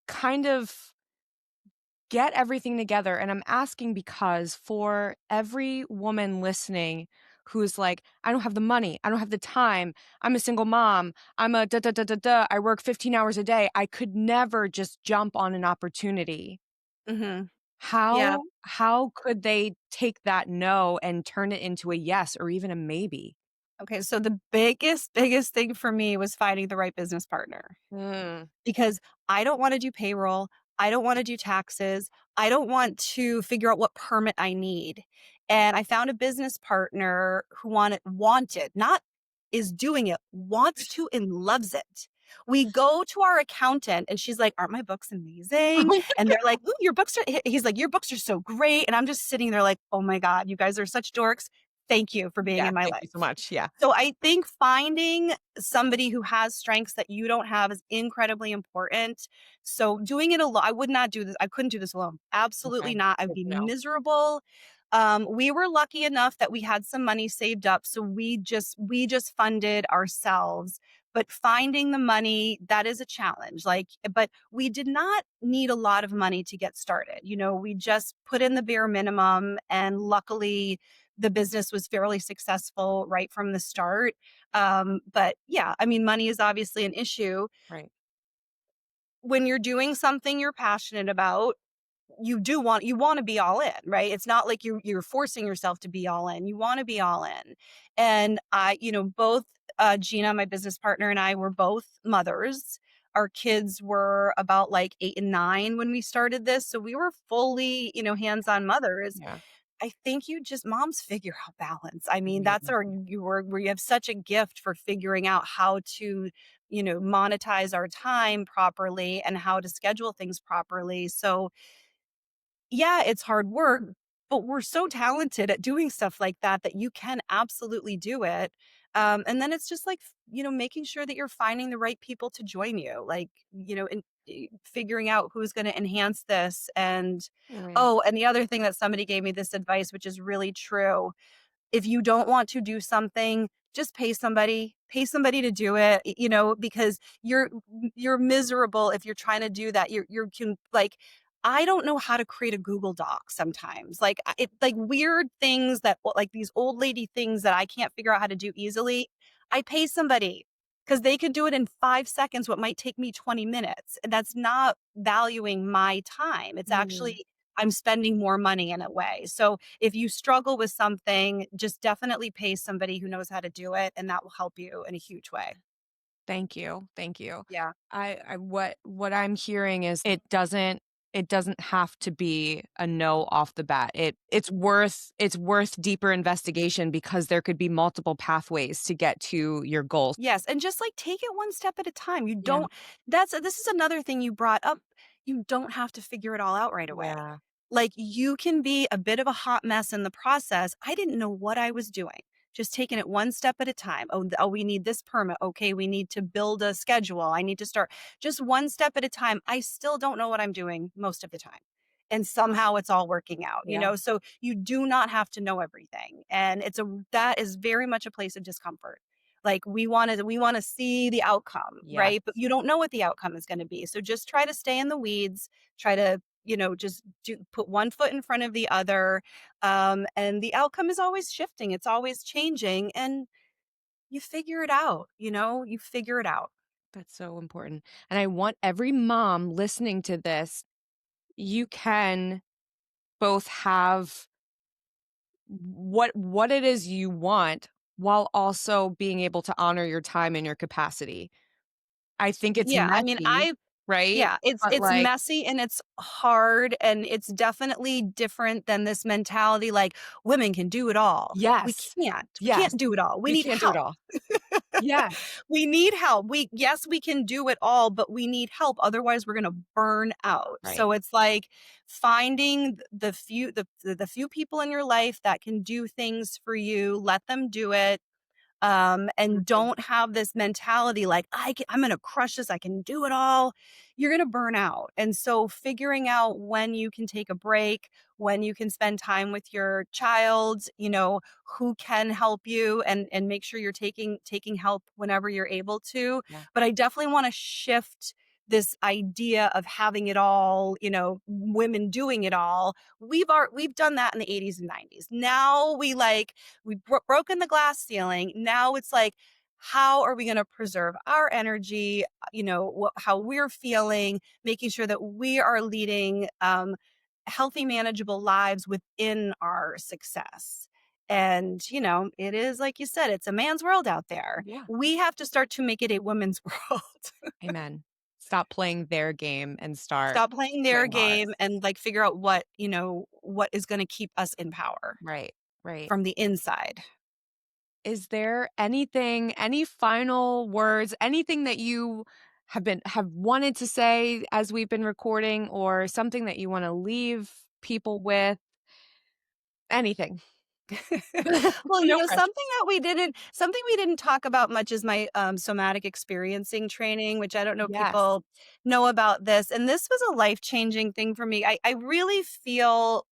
kind of get everything together? And I'm asking because for every woman listening who's like, I don't have the money, I don't have the time, I'm a single mom, I'm a da da da da da, I work 15 hours a day, I could never just jump on an opportunity. Mhm. Yeah. How could they take that no and turn it into a yes or even a maybe? Okay, so the biggest thing for me was finding the right business partner, Mm. because I don't wanna do payroll, I don't wanna do taxes, I don't want to figure out what permit I need, and I found a business partner who not is doing it, wants to and loves it. We go to our accountant and she's like, "Aren't my books amazing?" And they're like, "Ooh, your books are" he's like, "Your books are so great," and I'm just sitting there like, "Oh my god, you guys are such dorks. Thank you for being Yeah, in my thank you so life." much. Yeah. So I think finding somebody who has strengths that you don't have is incredibly important. So doing it alone, I would not do this. I couldn't do this alone. Absolutely Okay. not. I'd Good be to know. miserable. We were lucky enough that we had some money saved up, so we just funded ourselves. But finding the money, that is a challenge. But we did not need a lot of money to get started. We just put in the bare minimum, and luckily the business was fairly successful right from the start. But yeah, I mean, money is obviously an issue. Right. When you're doing something you're passionate about, you want to be all in, right? It's not like you're forcing yourself to be all in. You want to be all in. And both Gina, my business partner, and I were both mothers. Our kids were about like 8 and 9 when we started this. So we were fully, hands-on mothers. Yeah. I think you just moms figure out balance. I mean, We that's our we have such a gift for figuring out how to, monetize our time properly and how to schedule things properly. So, yeah, it's hard work, but we're so talented at doing stuff like that that you can absolutely do it. And then it's just like, making sure that you're finding the right people to join you, like, and figuring out who's going to enhance this. And Right. oh, and the other thing that somebody gave me this advice, which is really true, if you don't want to do something, just pay somebody to do it, because you're miserable if you're trying to do that. You can like I don't know how to create a Google Doc sometimes. Like it like weird things that like these old lady things that I can't figure out how to do easily. I pay somebody because they could do it in 5 seconds, what might take me 20 minutes. And that's not valuing my time. It's Mm. actually I'm spending more money in a way. So if you struggle with something, just definitely pay somebody who knows how to do it, and that will help you in a huge way. Thank you, thank you. Yeah. I what I'm hearing is it doesn't have to be a no off the bat. It's worth deeper investigation because there could be multiple pathways to get to your goals. Yes, and just, like, take it one step at a time. You Yeah. don't this is another thing you brought up. You don't have to figure it all out right away. Yeah. Like, you can be a bit of a hot mess in the process. I didn't know what I was doing. Just taking it one step at a time. Oh, we need this permit. Okay, we need to build a schedule. I need to start just one step at a time. I still don't know what I'm doing most of the time. And somehow it's all working out, Yeah. So you do not have to know everything. And that is very much a place of discomfort. Like we want to see the outcome, Yes. right? But you don't know what the outcome is going to be. So just try to stay in the weeds, try to, just put one foot in front of the other. And the outcome is always shifting. It's always changing and you figure it out, you figure it out. That's so important. And I want every mom listening to this, you can both have what it is you want while also being able to honor your time and your capacity. I think it's Yeah. I mean, messy, right? yeah, it's But it's like, messy and it's hard and it's definitely different than this mentality like women can do it all. We yes, can't. We yes, can't do it all. We you need can't do it help. all. Yes, We need help. Yes, we can do it all, but we need help. Otherwise, we're going to burn out. right. So it's like finding the few people in your life that can do things for you, let them do it. And Mhm. don't have this mentality like I'm going to crush this. I can do it all. You're going to burn out. And so figuring out when you can take a break, when you can spend time with your child, who can help you and make sure you're taking help whenever you're able to. Yeah. But I definitely want to shift this idea of having it all, women doing it all. We've done that in the 80s and 90s. Now we've broken the glass ceiling. Now it's like, how are we going to preserve our energy? How we're feeling, making sure that we are leading healthy, manageable lives within our success. And, it is like you said, it's a man's world out there. Yeah. We have to start to make it a women's world. Amen. Stop playing their game and start Stop playing their playing game ours. and like figure out what is going to keep us in power Right, right. from the inside. Is there anything, any final words, anything that you have wanted to say as we've been recording or something that you wanna leave people with? Anything. Well, No pressure. something we didn't talk about much is my, somatic experiencing training, which I don't know if Yes. people know about this, and this was a life-changing thing for me. I really feel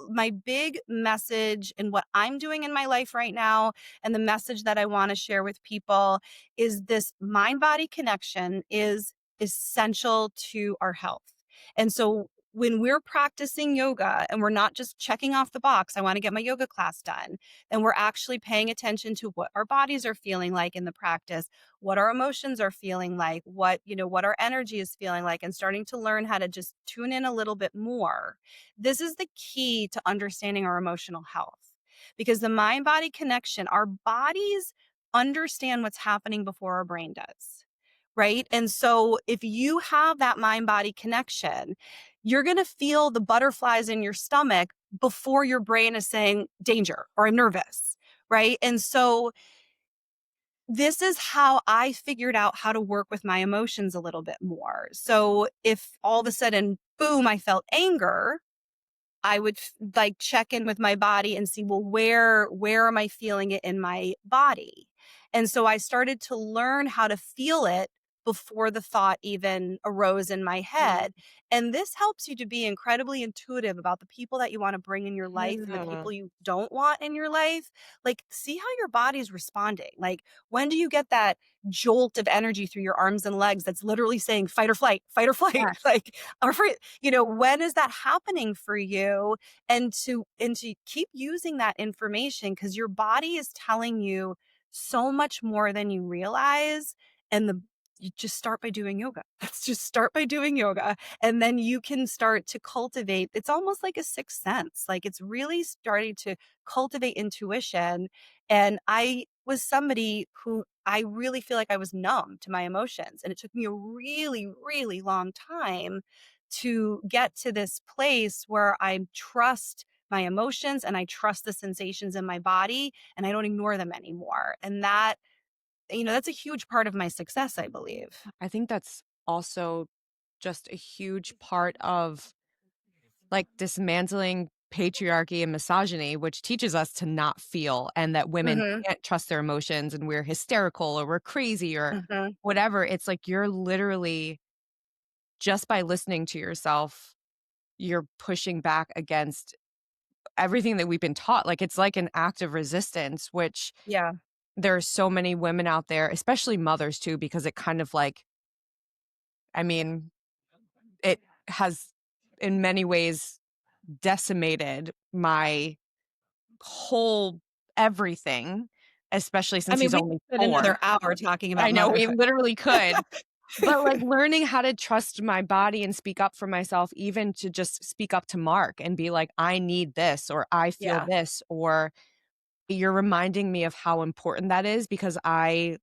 my big message in what I'm doing in my life right now, and the message that I wanna share with people is this mind-body connection is essential to our health. And so when we're practicing yoga and we're not just checking off the box, I want to get my yoga class done, and we're actually paying attention to what our bodies are feeling like in the practice, what our emotions are feeling like, what our energy is feeling like, and starting to learn how to just tune in a little bit more. This is the key to understanding our emotional health because the mind body connection, our bodies understand what's happening before our brain does. Right. And so if you have that mind body connection, you're going to feel the butterflies in your stomach before your brain is saying danger or I'm nervous. Right. And so this is how I figured out how to work with my emotions a little bit more. So if all of a sudden, boom, I felt anger, I would like check in with my body and see, well, where am I feeling it in my body? And so I started to learn how to feel it before the thought even arose in my Mm. head. And this helps you to be incredibly intuitive about the people that you want to bring in your life and the Yeah. people you don't want in your life. Like, see how your body's responding. Like, when do you get that jolt of energy through your arms and legs that's literally saying fight or flight? Yes. Like, or for, when is that happening for you? And to keep using that information because your body is telling you so much more than you realize. And you just start by doing yoga. Let's just start by doing yoga. And then you can start to cultivate. It's almost like a sixth sense. Like it's really starting to cultivate intuition. And I was somebody who I really feel like I was numb to my emotions. And it took me a really, really long time to get to this place where I trust my emotions and I trust the sensations in my body and I don't ignore them anymore. And that's a huge part of my success, I believe. I think that's also just a huge part of like dismantling patriarchy and misogyny, which teaches us to not feel and that women Mhm. can't trust their emotions and we're hysterical or we're crazy or Mhm. whatever. It's like you're literally just by listening to yourself, you're pushing back against everything that we've been taught. Like it's like an act of resistance, which Yeah. there are so many women out there, especially mothers too, because it kind of like, I mean, it has in many ways decimated my whole everything, especially I since mean, he's we only could spend 4. another hour talking about I know we motherhood. literally could, but, like, learning how to trust my body and speak up for myself, even to just speak up to Mark and be like, "I need this," or "I feel Yeah. this," or you're reminding me of how important that is because I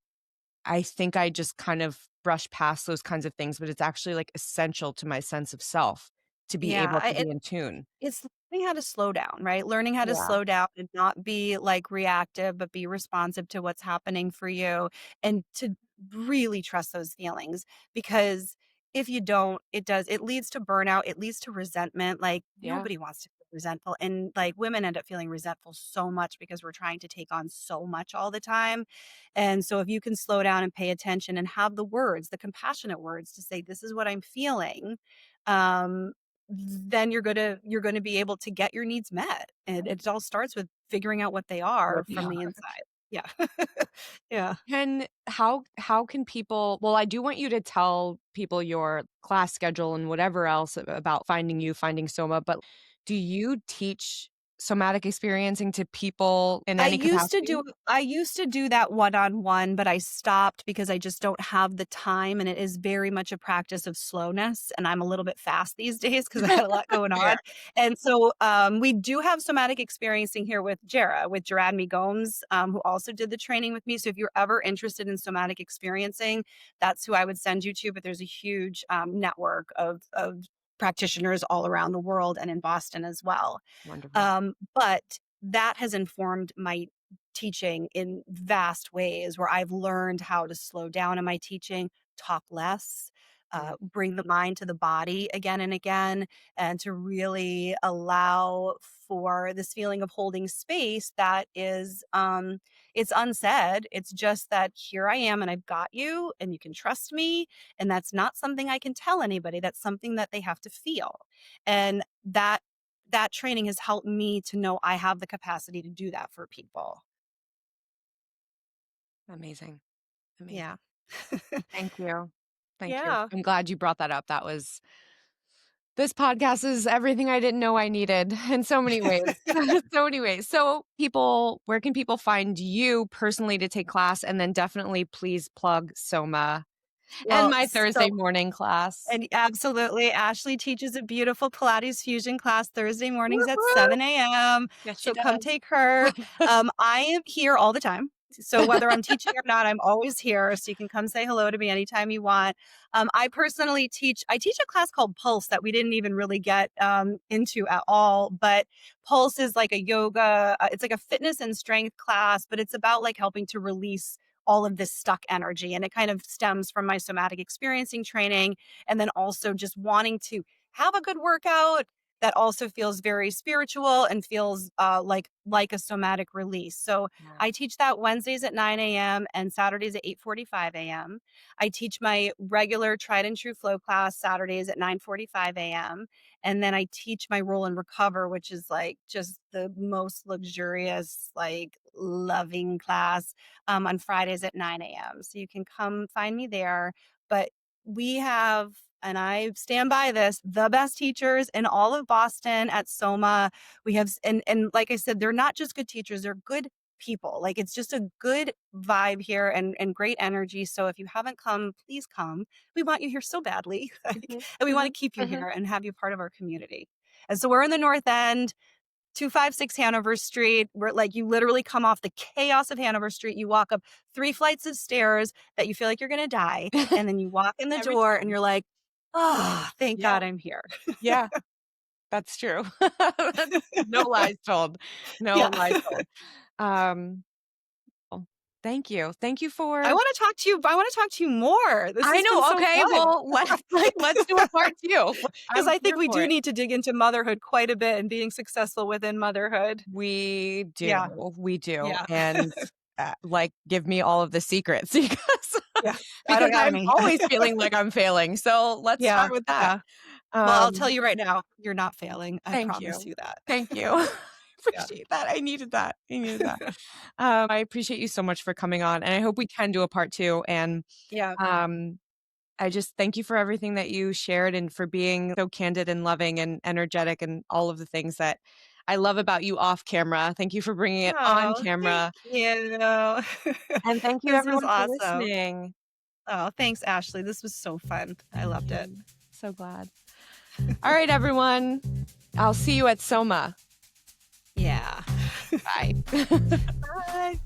think I just kind of brush past those kinds of things, but it's actually, like, essential to my sense of self to be Yeah. able to be in tune. It's learning how to slow down, right? Learning how to Yeah, slow down and not be like reactive, but be responsive to what's happening for you and to really trust those feelings because if you don't, it leads to burnout, it leads to resentment. Like yeah. nobody wants to feel resentful. And like women end up feeling resentful so much because we're trying to take on so much all the time. And so if you can slow down and pay attention and have the words, the compassionate words to say, this is what I'm feeling. Um, then you're gonna be able to get your needs met, and it all starts with figuring out what they are What they from the are. inside. Yeah. Yeah. Can how can people well, I do want you to tell people your class schedule and whatever else about finding you, finding Soma, but do you teach somatic experiencing to people in any capacity? I used to do that one-on-one, but I stopped because I just don't have the time, and it is very much a practice of slowness, and I'm a little bit fast these days because I had a lot going Fair. on, and so, we do have somatic experiencing here with Jaradmi Gomes, who also did the training with me, so if you're ever interested in somatic experiencing, that's who I would send you to, but there's a huge, network of practitioners all around the world and in Boston as well. Wonderful. But that has informed my teaching in vast ways where I've learned how to slow down in my teaching, talk less, Mm. bring the mind to the body again and again, and to really allow for this feeling of holding space that is it's unsaid. It's just that here I am and I've got you and you can trust me. And that's not something I can tell anybody. That's something that they have to feel. And that training has helped me to know I have the capacity to do that for people. Amazing. Yeah. Amazing. Thank you. Thank you. Yeah. I'm glad you brought that up. That was this podcast is everything I didn't know I needed in so many ways. So many ways. So people where can people find you personally to take class? And then definitely please plug Soma and Well, my Thursday so morning class. and absolutely, Ashley teaches a beautiful Pilates fusion class Thursday mornings Whoop, at whoop. 7 a.m. Yes, she So come does. take her. I am here all the time. So whether I'm teaching or not, I'm always here. So you can come say hello to me anytime you want. I personally teach a class called Pulse that we didn't even really get into at all. But Pulse is like a yoga, it's like a fitness and strength class, but it's about like helping to release all of this stuck energy. And it kind of stems from my somatic experiencing training. And then also just wanting to have a good workout that also feels very spiritual and feels like a somatic release. So Yeah. I teach that Wednesdays at 9 a.m. and Saturdays at 8:45 a.m. I teach my regular tried and true flow class Saturdays at 9:45 a.m. And then I teach my roll and recover, which is like just the most luxurious, like loving class on Fridays at 9 a.m. So you can come find me there. But we have, and I stand by this, the best teachers in all of Boston at Soma. We have, and like I said, they're not just good teachers, they're good people. Like it's just a good vibe here and great energy. So if you haven't come, please come. We want you here so badly. Like, Mhm, and we want mhm, to keep you mhm. here and have you part of our community. And so we're in the North End, 256 Hanover Street. Where like you literally come off the chaos of Hanover Street. You walk up 3 flights of stairs that you feel like you're gonna die. And then you walk in the Every door and time. you're like, oh, thank Yeah, God I'm here. yeah, that's true. That's no lies told. No Yeah. lies told. Um, well, thank you. Thank you I for want to talk to you. I want to talk to you more. This I has been know, so okay, fun. well, let's do a part 2. Because I'm I think here we for do it. need to dig into motherhood quite a bit and being successful within motherhood. We do, Yeah. we do, Yeah. and, like, give me all of the secrets because Yeah. I because don't got I'm any. always feeling like I'm failing, so let's Yeah. start with that. Yeah. Well, I'll tell Um, you right now, you're not failing. I Thank promise you. you that. Thank you. I Yeah. appreciate that. I needed that. I needed that. I appreciate you so much for coming on, and I hope we can do a part 2, and, Yeah. um, I just thank you for everything that you shared and for being so candid and loving and energetic and all of the things that I love about you off camera. Thank you for bringing it on Oh, thank camera, you. and thank you This was everyone for awesome. listening. Oh, thanks, Ashley. This was so fun. I loved it. So glad. All right, everyone. I'll see you at Soma. Yeah. Bye. Bye.